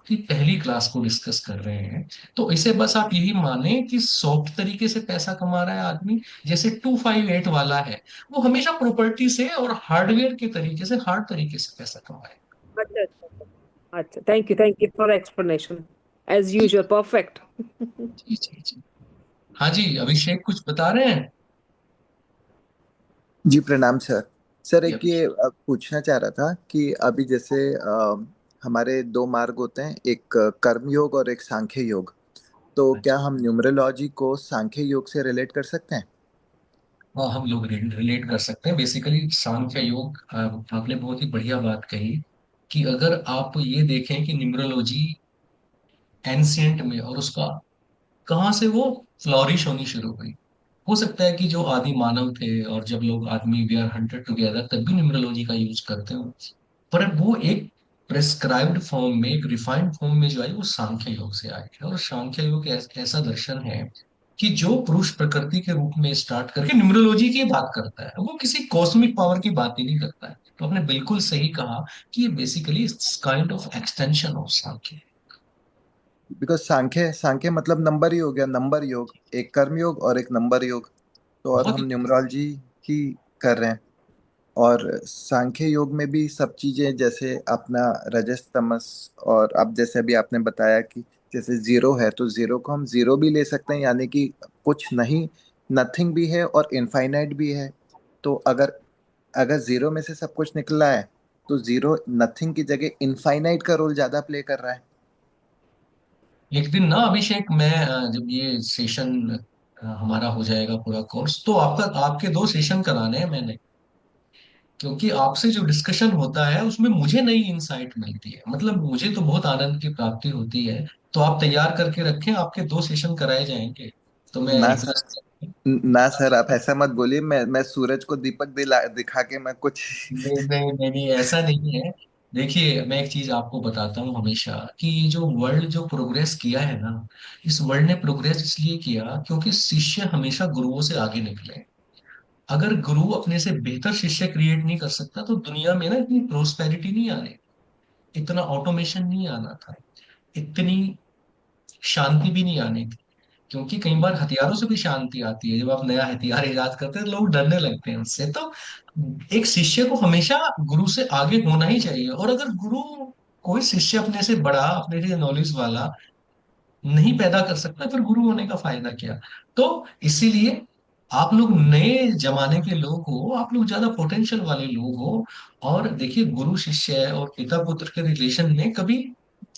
की पहली क्लास को डिस्कस कर रहे हैं। तो इसे बस आप यही माने कि सॉफ्ट तरीके से पैसा कमा रहा है आदमी, जैसे 258 वाला है, वो हमेशा प्रॉपर्टी से और हार्डवेयर के तरीके से, हार्ड तरीके से पैसा कमाए। अच्छा अच्छा अच्छा, thank you for explanation, as usual perfect. जी जी जी। हाँ जी, अभिषेक कुछ बता रहे हैं? जी प्रणाम सर। सर जी एक ये अभिषेक। पूछना चाह रहा था कि अभी जैसे हमारे दो मार्ग होते हैं, एक कर्म योग और एक सांख्य योग। तो क्या अच्छा। हम न्यूमरोलॉजी को सांख्य योग से रिलेट कर सकते हैं? हाँ, हम लोग रिलेट कर सकते हैं। बेसिकली सांख्य योग, आपने बहुत ही बढ़िया बात कही कि अगर आप ये देखें कि न्यूमरोलॉजी एंशियंट में और उसका कहाँ से वो फ्लॉरिश होनी शुरू हुई। हो सकता है कि जो आदि मानव थे और जब लोग आदमी वी आर हंटेड टुगेदर तब भी न्यूमरोलॉजी का यूज करते हो, पर वो एक प्रेस्क्राइब्ड फॉर्म में, एक रिफाइंड फॉर्म में जो आई वो सांख्य योग से आई है। और सांख्य योग ऐसा दर्शन है कि जो पुरुष प्रकृति के रूप में स्टार्ट करके न्यूमरोलॉजी की बात करता है, वो किसी कॉस्मिक पावर की बात ही नहीं करता है। तो आपने बिल्कुल सही कहा कि ये basically kind of extension of Sankhya. Because Sankhya Sankhya मतलब नंबर ही हो गया, नंबर योग, एक कर्म योग और एक नंबर योग। तो और बहुत हम ही न्यूमरोलॉजी ही कर रहे हैं। और सांख्य योग में भी सब चीजें जैसे अपना रजस तमस, और अब जैसे अभी आपने बताया कि जैसे जीरो है तो जीरो को हम जीरो भी ले सकते हैं, यानी कि कुछ नहीं, नथिंग भी है और इनफाइनाइट भी है। तो अगर अगर जीरो में से सब कुछ निकला है तो जीरो नथिंग की जगह इनफाइनाइट का रोल ज्यादा प्ले कर रहा है। एक दिन ना अभिषेक, मैं जब ये सेशन हमारा हो जाएगा पूरा कोर्स, तो आपका आपके 2 सेशन कराने हैं मैंने। क्योंकि आपसे जो डिस्कशन होता है उसमें मुझे नई इंसाइट मिलती है, मतलब मुझे तो बहुत आनंद की प्राप्ति होती है। तो आप तैयार करके रखें, आपके 2 सेशन कराए जाएंगे। तो मैं ना सर, रिक्वेस्ट। ना सर, आप ऐसा मत बोलिए। मैं सूरज को दीपक दिखा के मैं कुछ नहीं नहीं नहीं नहीं, ऐसा नहीं है। देखिए, मैं एक चीज आपको बताता हूँ हमेशा कि ये जो वर्ल्ड जो प्रोग्रेस किया है ना, इस वर्ल्ड ने प्रोग्रेस इसलिए किया क्योंकि शिष्य हमेशा गुरुओं से आगे निकले। अगर गुरु अपने से बेहतर शिष्य क्रिएट नहीं कर सकता तो दुनिया में ना इतनी प्रोस्पेरिटी नहीं आने, इतना ऑटोमेशन नहीं आना था, इतनी शांति भी नहीं आनी थी। क्योंकि कई बार हथियारों से भी शांति आती है, जब आप नया हथियार इजाद करते हैं तो लोग डरने लगते हैं उससे। तो एक शिष्य को हमेशा गुरु से आगे होना ही चाहिए। और अगर गुरु, कोई शिष्य अपने से बड़ा, अपने से नॉलेज वाला नहीं पैदा कर सकता, फिर गुरु होने का फायदा क्या। तो इसीलिए आप लोग नए जमाने के लोग हो, आप लोग ज्यादा पोटेंशियल वाले लोग हो। और देखिए, गुरु शिष्य और पिता पुत्र के रिलेशन में कभी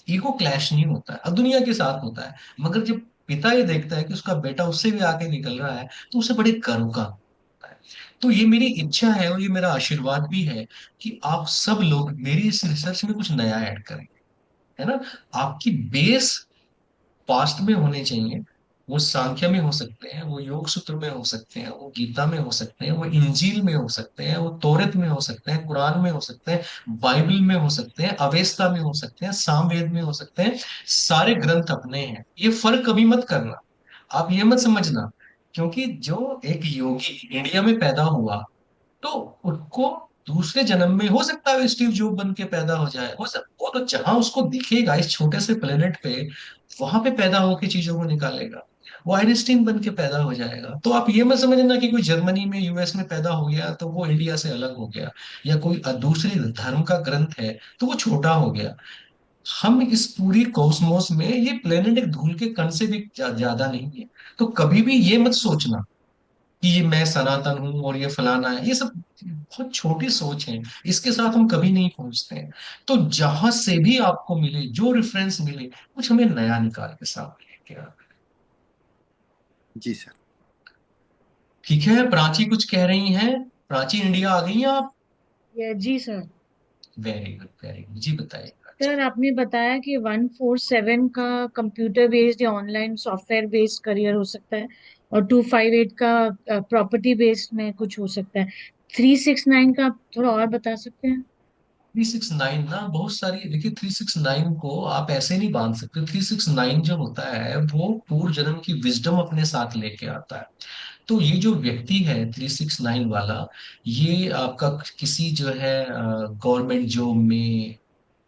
ईगो क्लैश नहीं होता है, अब दुनिया के साथ होता है। मगर जब पिता ये देखता है कि उसका बेटा उससे भी आगे निकल रहा है, तो उसे बड़े गर्व का होता है। तो ये मेरी इच्छा है और ये मेरा आशीर्वाद भी है कि आप सब लोग मेरी इस रिसर्च में कुछ नया ऐड करें, है ना। आपकी बेस पास्ट में होने चाहिए। वो सांख्य में हो सकते हैं, वो योग सूत्र में हो सकते हैं, वो गीता में हो सकते हैं, वो इंजील में हो सकते हैं, वो तौरात में हो सकते हैं, कुरान में हो सकते हैं, बाइबल में हो सकते हैं, अवेस्ता में हो सकते हैं, सामवेद में हो सकते हैं। सारे ग्रंथ अपने हैं, ये फर्क कभी मत करना। आप ये मत समझना क्योंकि जो एक योगी इंडिया में पैदा हुआ, तो उसको दूसरे जन्म में हो सकता है स्टीव जॉब बन के पैदा हो जाए, हो सकता, वो तो जहां उसको दिखेगा इस छोटे से प्लेनेट पे, वहां पे पैदा होकर चीजों को निकालेगा। वो आइंस्टीन बन के पैदा हो जाएगा। तो आप ये मत समझना कि कोई जर्मनी में, यूएस में पैदा हो गया तो वो इंडिया से अलग हो गया, या कोई दूसरी धर्म का ग्रंथ है तो वो छोटा हो गया। हम इस पूरी कॉस्मोस में, ये प्लेनेट एक धूल के कण से भी ज्यादा नहीं है। तो कभी भी ये मत सोचना कि ये मैं सनातन हूं और ये फलाना है, ये सब बहुत छोटी सोच है। इसके साथ हम कभी नहीं पहुंचते हैं। तो जहां से भी आपको मिले, जो रेफरेंस मिले, कुछ हमें नया निकाल के सामने लेके आओ। जी सर। ठीक है, प्राची कुछ कह रही हैं? प्राची, इंडिया आ गई हैं आप? जी sir. Very good very good, जी बताइए प्राची। सर आपने बताया कि 147 का कंप्यूटर बेस्ड या ऑनलाइन सॉफ्टवेयर बेस्ड करियर हो सकता है। और 258 का प्रॉपर्टी बेस्ड में कुछ हो सकता है। 369 का आप थोड़ा और बता सकते हैं? 369 ना बहुत सारी, देखिए 369 को आप ऐसे नहीं बांध सकते। 369 जो होता है वो पूर्व जन्म की विजडम अपने साथ लेके आता है। तो ये जो व्यक्ति है 369 वाला, ये आपका किसी जो है गवर्नमेंट जॉब में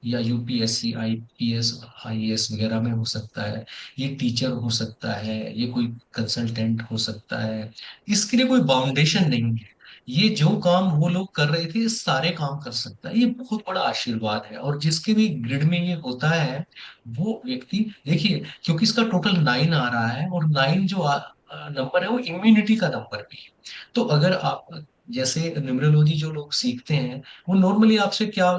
या यूपीएससी आईपीएस आईएएस वगैरह में हो सकता है, ये टीचर हो सकता है, ये कोई कंसल्टेंट हो सकता है। इसके लिए कोई बाउंडेशन नहीं है। ये जो काम वो लोग कर रहे थे ये सारे काम कर सकता है। ये बहुत बड़ा आशीर्वाद है। और जिसके भी ग्रिड में ये होता है वो व्यक्ति, देखिए क्योंकि इसका टोटल 9 आ रहा है, और 9 जो नंबर है वो इम्यूनिटी का नंबर भी है। तो अगर आप जैसे न्यूमरोलॉजी जो लोग सीखते हैं, वो नॉर्मली आपसे क्या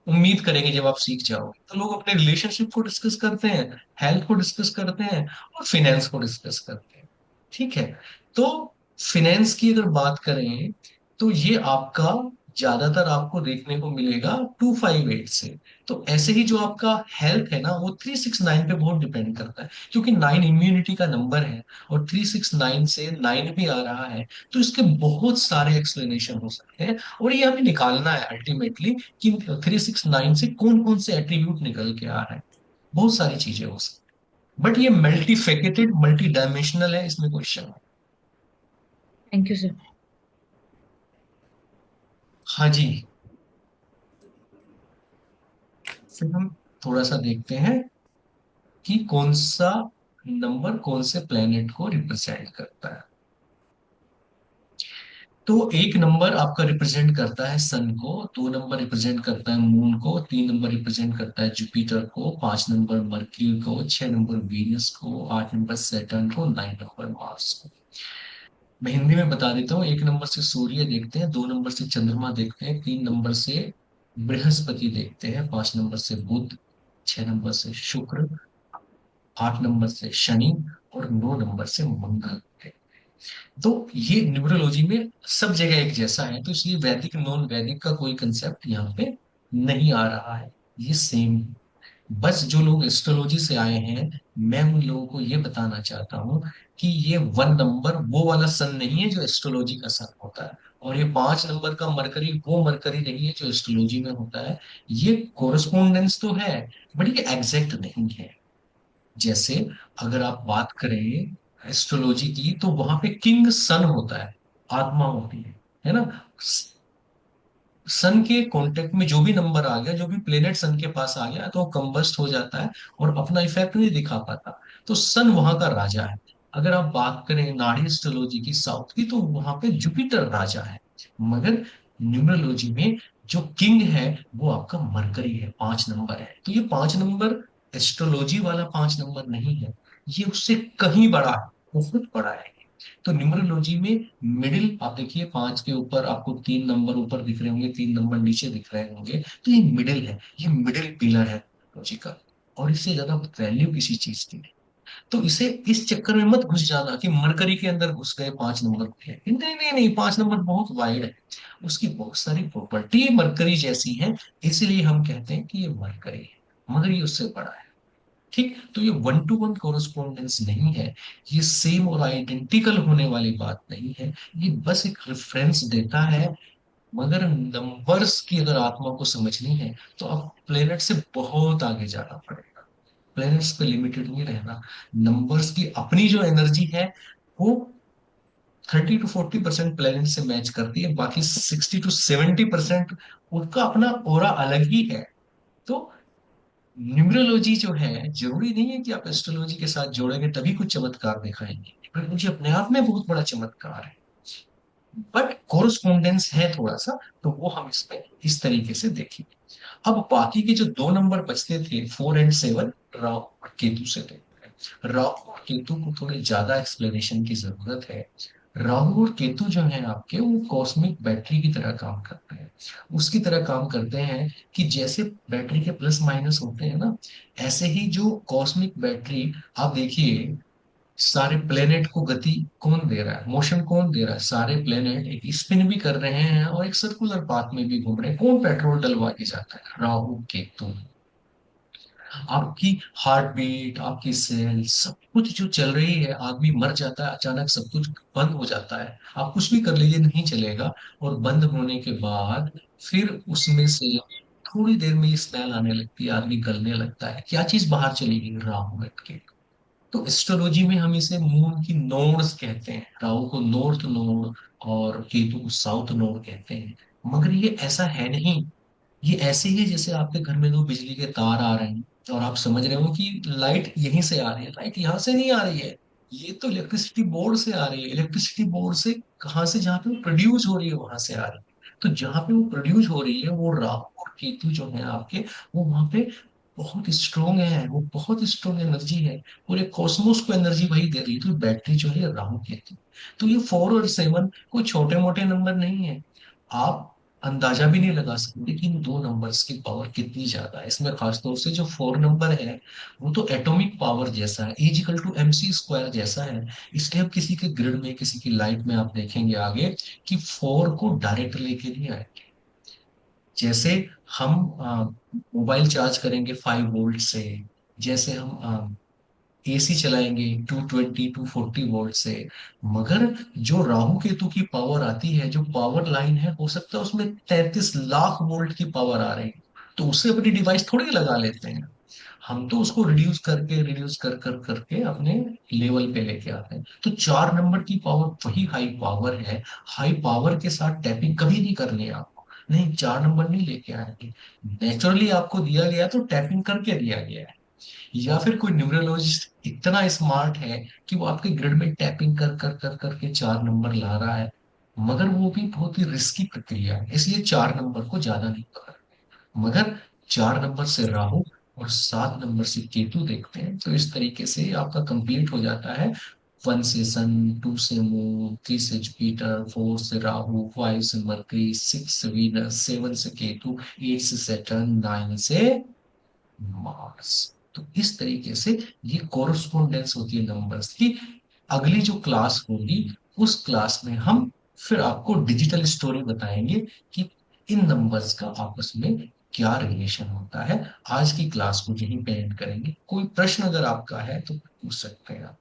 उम्मीद करेंगे जब आप सीख जाओगे, तो लोग अपने रिलेशनशिप को डिस्कस करते हैं, हेल्थ को डिस्कस करते हैं, और फिनेंस को डिस्कस करते हैं। ठीक है। तो फिनेंस की अगर बात करें तो ये आपका ज्यादातर आपको देखने को मिलेगा 258 से। तो ऐसे ही जो आपका हेल्थ है ना वो 369 पे बहुत डिपेंड करता है, क्योंकि 9 इम्यूनिटी का नंबर है और 369 से 9 भी आ रहा है। तो इसके बहुत सारे एक्सप्लेनेशन हो सकते हैं, और ये हमें निकालना है अल्टीमेटली कि 369 से कौन कौन से एट्रीब्यूट निकल के आ रहे हैं। बहुत सारी चीजें हो सकती हैं, बट ये मल्टी फेकेटेड मल्टी डायमेंशनल है, इसमें कोई शक नहीं। Thank you sir. हाँ जी। फिर हम थोड़ा सा देखते हैं कि कौन सा नंबर कौन से प्लेनेट को रिप्रेजेंट करता है। तो एक नंबर आपका रिप्रेजेंट करता है सन को, 2 नंबर रिप्रेजेंट करता है मून को, 3 नंबर रिप्रेजेंट करता है जुपिटर को, 5 नंबर मरक्यूरी को, 6 नंबर वीनस को, 8 नंबर सैटर्न को, 9 नंबर मार्स को। मैं हिंदी में बता देता हूँ। 1 नंबर से सूर्य देखते हैं, 2 नंबर से चंद्रमा देखते हैं, 3 नंबर से बृहस्पति देखते हैं, 5 नंबर से बुध, 6 नंबर से शुक्र, 8 नंबर से शनि, और 9 नंबर से मंगल। तो ये न्यूमरोलॉजी में सब जगह एक जैसा है, तो इसलिए वैदिक नॉन वैदिक का कोई कंसेप्ट यहाँ पे नहीं आ रहा है, ये सेम है। बस जो लोग एस्ट्रोलॉजी से आए हैं, मैं उन लोगों को ये बताना चाहता हूँ कि ये 1 नंबर वो वाला सन नहीं है जो एस्ट्रोलॉजी का सन होता है, और ये 5 नंबर का मरकरी वो मरकरी नहीं है जो एस्ट्रोलॉजी में होता है। ये कोरस्पोंडेंस तो है, बट ये एग्जैक्ट नहीं है। जैसे अगर आप बात करें एस्ट्रोलॉजी की, तो वहां पे किंग सन होता है, आत्मा होती है ना। सन के कांटेक्ट में जो भी नंबर आ गया, जो भी प्लेनेट सन के पास आ गया, तो वो कंबस्ट हो जाता है और अपना इफेक्ट नहीं दिखा पाता। तो सन वहां का राजा है। अगर आप बात करें नाड़ी एस्ट्रोलॉजी की साउथ की, तो वहां पे जुपिटर राजा है। मगर न्यूमरोलॉजी में जो किंग है वो आपका मरकरी है, 5 नंबर है। तो ये 5 नंबर एस्ट्रोलॉजी वाला 5 नंबर नहीं है, ये उससे कहीं बड़ा है, बहुत बड़ा है। तो न्यूमरोलॉजी में मिडिल आप देखिए, 5 के ऊपर आपको 3 नंबर ऊपर दिख रहे होंगे, 3 नंबर नीचे दिख रहे होंगे, तो ये मिडिल है, ये मिडिल पिलर है न्यूमरोलॉजी का। और इससे ज्यादा वैल्यू किसी चीज की नहीं। तो इसे इस चक्कर में मत घुस जाना कि मरकरी के अंदर घुस गए 5 नंबर के, नहीं नहीं नहीं, 5 नंबर बहुत वाइड है, उसकी बहुत सारी प्रॉपर्टी मरकरी जैसी है, इसलिए हम कहते हैं कि ये मरकरी है, मगर ये उससे बड़ा है। ठीक। तो ये 1 to 1 कोरस्पोंडेंस नहीं है, ये सेम और आइडेंटिकल होने वाली बात नहीं है, ये बस एक रेफरेंस देता है। मगर नंबर्स की अगर आत्मा को समझनी है तो अब प्लेनेट से बहुत आगे जाना पड़ेगा, प्लेनेट्स पे लिमिटेड नहीं रहना। नंबर्स की अपनी जो एनर्जी है वो 30 to 40% प्लेनेट से मैच करती है, बाकी 60 to 70% उनका अपना ओरा अलग ही है। तो न्यूमरोलॉजी जो है, जरूरी नहीं है कि आप एस्ट्रोलॉजी के साथ जोड़ेंगे तभी कुछ चमत्कार दिखाएंगे, न्यूमरोलॉजी अपने आप में बहुत बड़ा चमत्कार है, बट कोरस्पोंडेंस है थोड़ा सा, तो वो हम इसमें इस तरीके से देखेंगे। अब बाकी के जो 2 नंबर बचते थे 4 और 7, राहु और केतु से थे। राहु और केतु को थोड़ी ज्यादा एक्सप्लेनेशन की जरूरत है। राहु और केतु जो है आपके, वो कॉस्मिक बैटरी की तरह काम करते हैं। उसकी तरह काम करते हैं कि जैसे बैटरी के प्लस माइनस होते हैं ना, ऐसे ही जो कॉस्मिक बैटरी, आप देखिए सारे प्लेनेट को गति कौन दे रहा है, मोशन कौन दे रहा है, सारे प्लेनेट एक स्पिन भी कर रहे हैं और एक सर्कुलर पाथ में भी घूम रहे हैं। कौन पेट्रोल डलवा के जाता है, राहु केतु। आपकी हार्ट बीट, आपकी सेल, सब कुछ जो चल रही है, आदमी मर जाता है अचानक, सब कुछ बंद हो जाता है। आप कुछ भी कर लीजिए नहीं चलेगा। और बंद होने के बाद फिर उसमें से थोड़ी देर में स्मेल आने लगती है, आदमी गलने लगता है। क्या चीज बाहर चली गई? राहु के। तो एस्ट्रोलॉजी में हम इसे मून की नोड्स कहते हैं। राहु को नॉर्थ नोड और केतु को साउथ नोड कहते हैं। मगर ये ऐसा है नहीं। ये ऐसे ही है जैसे आपके घर में दो बिजली के तार आ रहे हैं और आप समझ रहे हो कि लाइट यहीं से आ रही है। लाइट यहाँ से नहीं आ रही है, ये तो इलेक्ट्रिसिटी बोर्ड से आ रही है। इलेक्ट्रिसिटी बोर्ड से कहाँ से? जहाँ पे वो प्रोड्यूस हो रही है वहां से आ रही है। तो जहाँ पे वो प्रोड्यूस हो रही है, वो राहु और केतु जो है आपके, वो वहां पे बहुत स्ट्रोंग है। वो बहुत स्ट्रोंग एनर्जी है। पूरे कॉस्मोस को एनर्जी वही दे रही है। तो बैटरी जो है राहु केतु। तो ये 4 और 7 कोई छोटे मोटे नंबर नहीं है। आप अंदाजा भी नहीं लगा सकते कि इन दो नंबर्स की पावर कितनी ज्यादा है। इसमें खासतौर से जो 4 नंबर है, वो तो एटॉमिक पावर जैसा है, E=mc² जैसा है। इसलिए अब किसी के ग्रिड में, किसी की लाइफ में आप देखेंगे आगे कि 4 को डायरेक्ट लेके नहीं आएंगे। जैसे हम मोबाइल चार्ज करेंगे 5 वोल्ट से, जैसे हम एसी चलाएंगे 220 240 वोल्ट से। मगर जो राहु केतु की पावर आती है, जो पावर लाइन है, हो सकता है उसमें 33 लाख वोल्ट की पावर आ रही है। तो उससे अपनी डिवाइस थोड़ी लगा लेते हैं। हम तो उसको रिड्यूस कर कर करके अपने लेवल पे लेके आते हैं। तो 4 नंबर की पावर वही हाई पावर है। हाई पावर के साथ टैपिंग कभी नहीं करनी है आपको। नहीं, 4 नंबर नहीं लेके आएंगे। नेचुरली आपको दिया गया तो टैपिंग करके दिया गया है। या फिर कोई न्यूरोलॉजिस्ट इतना स्मार्ट है कि वो आपके ग्रिड में टैपिंग कर कर कर करके 4 नंबर ला रहा है। मगर वो भी बहुत ही रिस्की प्रक्रिया है, इसलिए 4 नंबर को ज्यादा नहीं पकड़। मगर 4 नंबर से राहु और 7 नंबर से केतु देखते हैं तो इस तरीके से आपका कंप्लीट हो जाता है। 1 से सन, 2 से मून, 3 से जुपिटर, 4 से राहु, 5 से मरकरी, 6 से वीनस, 7 से केतु, 8 से सैटर्न, 9 से मार्स। तो इस तरीके से ये कोरस्पोंडेंस होती है नंबर्स की। अगली जो क्लास होगी, उस क्लास में हम फिर आपको डिजिटल स्टोरी बताएंगे कि इन नंबर्स का आपस में क्या रिलेशन होता है। आज की क्लास को यहीं पे एंड करेंगे। कोई प्रश्न अगर आपका है तो पूछ सकते हैं आप।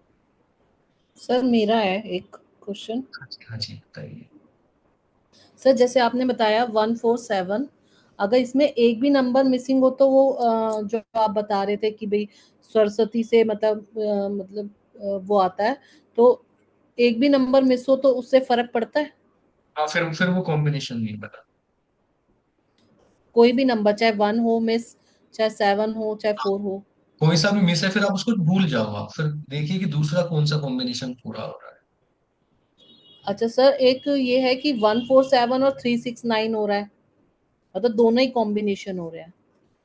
सर मेरा है एक क्वेश्चन। हाँ जी, बताइए। सर जैसे आपने बताया 147, अगर इसमें एक भी नंबर मिसिंग हो तो वो जो आप बता रहे थे कि भाई सरस्वती से वो आता है, तो एक भी नंबर मिस हो तो उससे फर्क पड़ता है? हाँ, फिर वो कॉम्बिनेशन नहीं बता। कोई भी नंबर, चाहे 1 हो मिस, चाहे 7 हो, चाहे 4 हो। कोई सा भी मिस है फिर आप उसको भूल जाओ। आप फिर देखिए कि दूसरा कौन सा कॉम्बिनेशन पूरा हो रहा है। अच्छा सर, एक ये है कि 147 और 369 हो रहा है, मतलब दोनों ही कॉम्बिनेशन हो रहे हैं।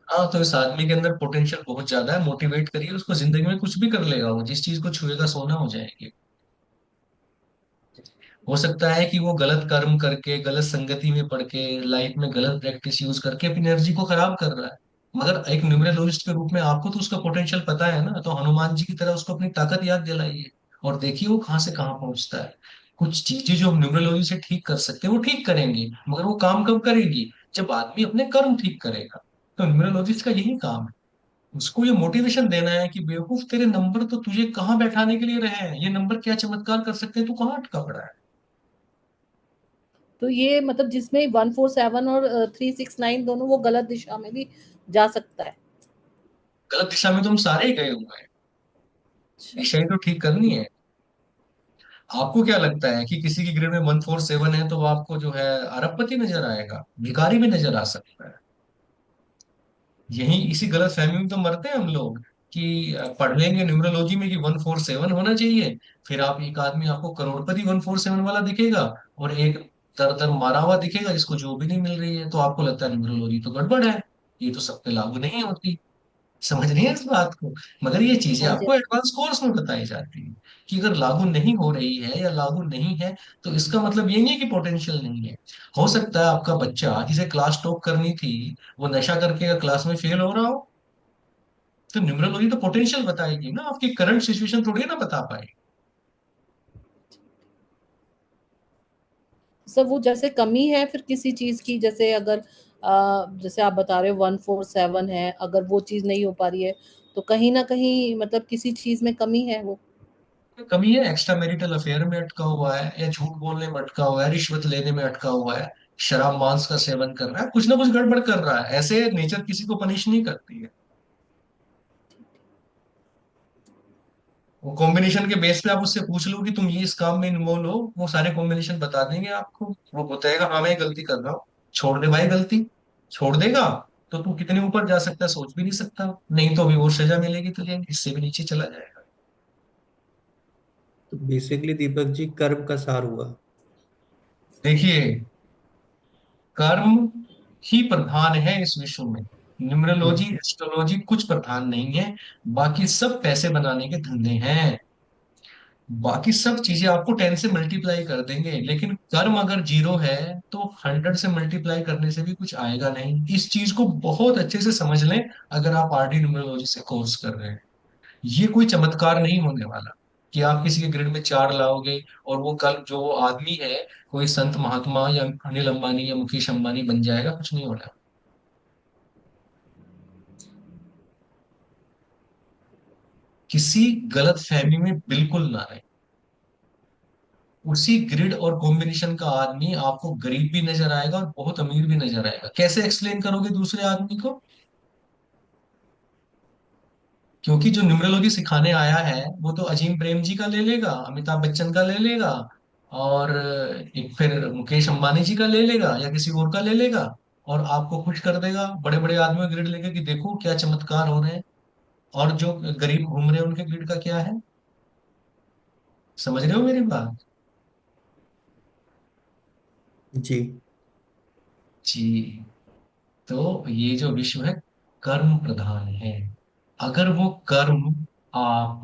हाँ, तो इस आदमी के अंदर पोटेंशियल बहुत ज्यादा है। मोटिवेट करिए उसको, जिंदगी में कुछ भी कर लेगा वो। जिस चीज को छुएगा सोना हो जाएगी। हो सकता है कि वो गलत कर्म करके, गलत संगति में पड़ के, लाइफ में गलत प्रैक्टिस यूज करके अपनी एनर्जी को खराब कर रहा है। मगर एक न्यूमरोलॉजिस्ट के रूप में आपको तो उसका पोटेंशियल पता है ना। तो हनुमान जी की तरह उसको अपनी ताकत याद दिलाइए और देखिए वो कहाँ से कहाँ पहुंचता है। कुछ चीजें जो हम न्यूमरोलॉजी से ठीक कर सकते हैं वो ठीक करेंगे, मगर वो काम कब करेगी? जब आदमी अपने कर्म ठीक करेगा। तो न्यूमरोलॉजिस्ट का यही काम है। उसको ये मोटिवेशन देना है कि बेवकूफ, तेरे नंबर तो तुझे कहाँ बैठाने के लिए रहे हैं। ये नंबर क्या चमत्कार कर सकते हैं, तू कहाँ अटका पड़ा है। तो ये मतलब जिसमें 147 और 369 दोनों, वो गलत दिशा में भी जा सकता है? गलत दिशा में तो हम सारे ही गए हुए हैं। अच्छा। दिशा ही तो ठीक करनी है। आपको क्या लगता है कि किसी की ग्रेड में 147 है तो वो आपको जो है अरबपति नजर आएगा? भिखारी भी नजर आ सकता है। यही इसी गलत फहमी में तो मरते हैं हम लोग कि पढ़ लेंगे न्यूमरोलॉजी में कि 147 होना चाहिए। फिर आप एक आदमी आपको करोड़पति 147 वाला दिखेगा और एक दर दर मारा हुआ दिखेगा जिसको जो भी नहीं मिल रही है, तो आपको लगता है न्यूमरोलॉजी तो गड़बड़ है, ये तो सब पे लागू नहीं होती। समझ रही है इस बात को? मगर ये चीजें हाँ जी। आपको एडवांस कोर्स में बताई जाती है कि अगर लागू नहीं हो रही है या लागू नहीं है तो इसका मतलब ये नहीं है कि पोटेंशियल नहीं है। हो सकता है आपका बच्चा जिसे क्लास टॉप करनी थी, वो नशा करके क्लास में फेल हो रहा हो। तो न्यूमरोलॉजी तो पोटेंशियल बताएगी ना, आपकी करंट सिचुएशन थोड़ी ना बता पाएगी। सर वो जैसे कमी है फिर किसी चीज की, जैसे अगर जैसे आप बता रहे हो 147 है, अगर वो चीज नहीं हो पा रही है तो कहीं ना कहीं मतलब किसी चीज में कमी है वो। कमी है, एक्स्ट्रा मैरिटल अफेयर में अटका हुआ है, या झूठ बोलने में अटका हुआ है, रिश्वत लेने में अटका हुआ है, शराब मांस का सेवन कर रहा है, कुछ ना कुछ गड़बड़ कर रहा है। ऐसे नेचर किसी को पनिश नहीं करती है। वो कॉम्बिनेशन के बेस पे आप उससे पूछ लो कि तुम ये इस काम में इन्वॉल्व हो, वो सारे कॉम्बिनेशन बता देंगे आपको। वो बताएगा हाँ मैं ये गलती कर रहा हूँ, छोड़ दे भाई गलती। छोड़ देगा तो तू कितने ऊपर जा सकता है सोच भी नहीं सकता, नहीं तो अभी और सजा मिलेगी तुझे, इससे भी नीचे चला जाएगा। तो बेसिकली दीपक जी कर्म का सार हुआ। देखिए, कर्म ही प्रधान है इस विश्व में। न्यूमरोलॉजी एस्ट्रोलॉजी कुछ प्रधान नहीं है। बाकी सब पैसे बनाने के धंधे हैं। बाकी सब चीजें आपको 10 से मल्टीप्लाई कर देंगे, लेकिन कर्म अगर 0 है तो 100 से मल्टीप्लाई करने से भी कुछ आएगा नहीं। इस चीज को बहुत अच्छे से समझ लें अगर आप आरडी न्यूमरोलॉजी से कोर्स कर रहे हैं। ये कोई चमत्कार नहीं होने वाला कि आप किसी के ग्रिड में 4 लाओगे और वो कल जो वो आदमी है कोई संत महात्मा या अनिल अंबानी या मुकेश अंबानी बन जाएगा, कुछ नहीं होना। किसी गलत फहमी में बिल्कुल ना रहे। उसी ग्रिड और कॉम्बिनेशन का आदमी आपको गरीब भी नजर आएगा और बहुत अमीर भी नजर आएगा। कैसे एक्सप्लेन करोगे दूसरे आदमी को? क्योंकि जो न्यूमरोलॉजी सिखाने आया है वो तो अजीम प्रेम जी का ले लेगा, अमिताभ बच्चन का ले लेगा, और एक फिर मुकेश अंबानी जी का ले लेगा या किसी और का ले लेगा, और आपको खुश कर देगा बड़े बड़े आदमियों के ग्रिड लेके कि देखो क्या चमत्कार हो रहे हैं। और जो गरीब घूम रहे हैं उनके ग्रिड का क्या है? समझ रहे हो मेरी बात? जी। जी। तो ये जो विश्व है कर्म प्रधान है। अगर वो कर्म आप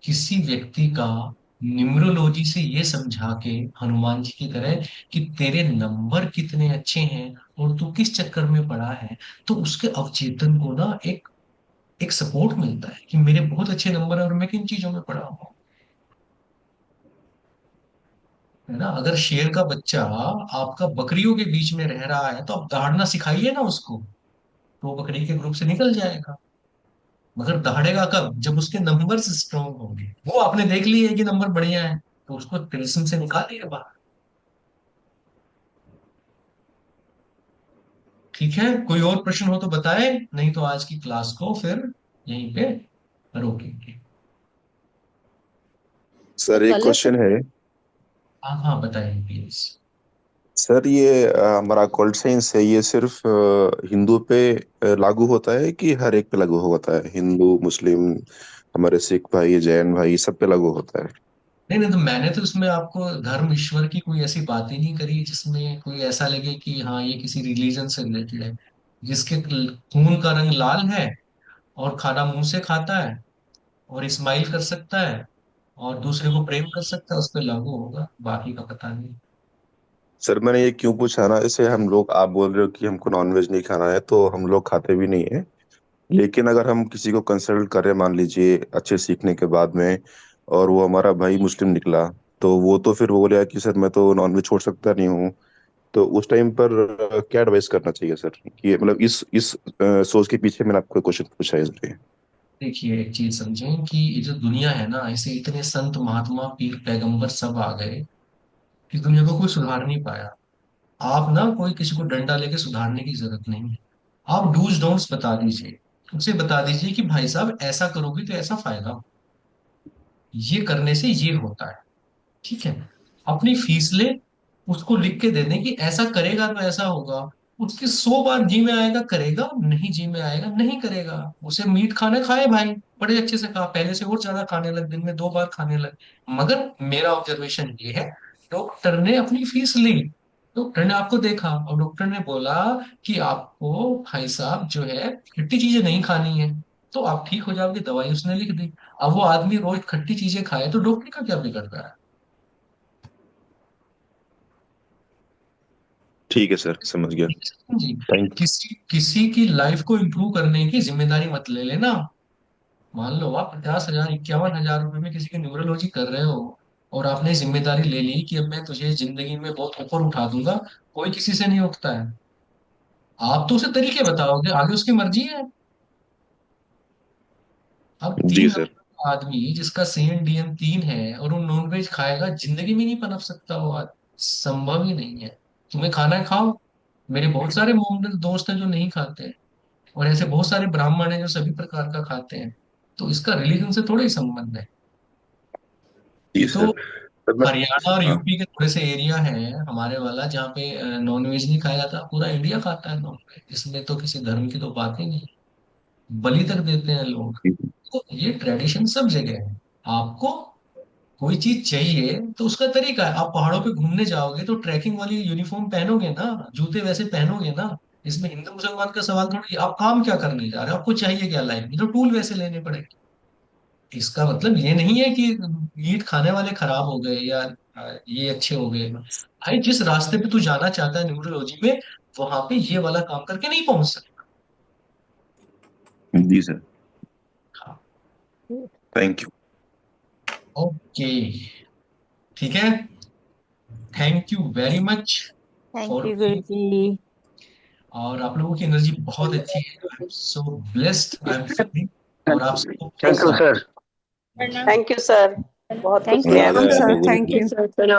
किसी व्यक्ति का न्यूमरोलॉजी से ये समझा के, हनुमान जी की तरह, कि तेरे नंबर कितने अच्छे हैं और तू किस चक्कर में पड़ा है, तो उसके अवचेतन को ना एक एक सपोर्ट मिलता है कि मेरे बहुत अच्छे नंबर है और मैं किन चीजों में पड़ा हूँ। है ना? अगर शेर का बच्चा आपका बकरियों के बीच में रह रहा है तो आप दहाड़ना सिखाइए ना उसको, तो वो बकरी के ग्रुप से निकल जाएगा। मगर दहाड़ेगा कब? जब उसके नंबर्स स्ट्रांग होंगे। वो आपने देख ली है कि नंबर बढ़िया है तो उसको तिलिस्म से निकालिए बाहर। ठीक है, कोई और प्रश्न हो तो बताए, नहीं तो आज की क्लास को फिर यहीं पे रोकेंगे। सर एक कल है क्वेश्चन है। हाँ हाँ बताइए प्लीज। सर ये हमारा अकॉल्ट साइंस है, ये सिर्फ हिंदू पे लागू होता है कि हर एक पे लागू होता है? हिंदू, मुस्लिम, हमारे सिख भाई, जैन भाई, सब पे लागू होता है? नहीं नहीं, तो मैंने तो इसमें आपको धर्म ईश्वर की कोई ऐसी बात ही नहीं करी जिसमें कोई ऐसा लगे कि हाँ ये किसी रिलीजन से रिलेटेड है। जिसके खून का रंग लाल है और खाना मुंह से खाता है और स्माइल कर सकता है और दूसरे को प्रेम कर सकता है, उस पर लागू होगा, बाकी का पता नहीं। सर मैंने ये क्यों पूछा ना, जैसे हम लोग, आप बोल रहे हो कि हमको नॉनवेज नहीं खाना है, तो हम लोग खाते भी नहीं है। लेकिन अगर हम किसी को कंसल्ट करें, मान लीजिए अच्छे सीखने के बाद में, और वो हमारा भाई मुस्लिम निकला, तो वो तो फिर वो बोलेगा कि सर मैं तो नॉनवेज छोड़ सकता नहीं हूँ। तो उस टाइम पर क्या एडवाइस करना चाहिए सर? कि मतलब इस सोच के पीछे मैंने आपको क्वेश्चन पूछा है इसलिए। देखिए एक चीज समझें कि ये जो दुनिया है ना, ऐसे इतने संत महात्मा पीर पैगंबर सब आ गए कि दुनिया को कोई सुधार नहीं पाया। आप ना कोई किसी को डंडा लेके सुधारने की जरूरत नहीं है। आप डूज डोंट्स बता दीजिए, उसे बता दीजिए कि भाई साहब ऐसा करोगे तो ऐसा फायदा हो, ये करने से ये होता है। ठीक है? अपनी फीस ले, उसको लिख के दे दें कि ऐसा करेगा तो ऐसा होगा। उसके 100 बार जी में आएगा करेगा, नहीं जी में आएगा नहीं करेगा। उसे मीट खाना खाए भाई, बड़े अच्छे से खा, पहले से और ज्यादा खाने लग, दिन में 2 बार खाने लग। मगर मेरा ऑब्जर्वेशन ये है, डॉक्टर ने अपनी फीस ली, डॉक्टर ने आपको देखा और डॉक्टर ने बोला कि आपको भाई साहब जो है खट्टी चीजें नहीं खानी है, तो आप ठीक हो जाओगे, दवाई उसने लिख दी। अब वो आदमी रोज खट्टी चीजें खाए तो डॉक्टर का क्या बिगड़ रहा है? ठीक है सर, समझ गया। जी। Thank you. किसी किसी की लाइफ को इम्प्रूव करने की जिम्मेदारी मत ले लेना। मान लो आप 50,000 51,000 रुपए में किसी की न्यूमरोलॉजी कर रहे हो, और आपने जिम्मेदारी ले ली कि अब मैं तुझे जिंदगी में बहुत ऊपर उठा दूंगा, कोई किसी से नहीं उठता है। आप तो उसे तरीके बताओगे, आगे उसकी मर्जी है। अब जी 3 सर। नंबर आदमी जिसका CNDM 3 है और वो नॉनवेज खाएगा, जिंदगी में नहीं पनप सकता वो आदमी, संभव ही नहीं है। तुम्हें खाना है खाओ, मेरे बहुत सारे मोमडन दोस्त हैं जो नहीं खाते हैं, और ऐसे बहुत सारे ब्राह्मण हैं जो सभी प्रकार का खाते हैं। तो इसका रिलीजन से थोड़ा ही संबंध है। जी ये तो सर। सर मैं हरियाणा और हाँ। यूपी के थोड़े से एरिया है हमारे वाला जहाँ पे नॉनवेज नहीं खाया जाता, पूरा इंडिया खाता है नॉनवेज, इसमें तो किसी धर्म की तो बात ही नहीं, बलि तक देते हैं लोग। तो ये ट्रेडिशन सब जगह है। आपको कोई चीज चाहिए तो उसका तरीका है। आप पहाड़ों पे घूमने जाओगे तो ट्रैकिंग वाली यूनिफॉर्म पहनोगे ना, जूते वैसे पहनोगे ना। इसमें हिंदू मुसलमान का सवाल थोड़ी, आप काम क्या करने जा रहे हो, आपको चाहिए क्या लाइफ में, तो टूल वैसे लेने पड़ेंगे। इसका मतलब ये नहीं है कि मीट खाने वाले खराब हो गए या ये अच्छे हो गए। भाई जिस रास्ते पे तू जाना चाहता है न्यूरोलॉजी में, वहां पे ये वाला काम करके नहीं पहुंच सकता। जी सर। हाँ। Thank you. ओके, ठीक है। Thank you very much thank for, you Guruji. और आप लोगों की एनर्जी बहुत अच्छी है। I am so blessed, I am feeling. और आप सबको बहुत थैंक यू सारा सर। थैंक यू सर, बहुत कुछ थैंक यू नया राधे वेलकम सीखा। Radhe sir, Guru thank ji. You. Sir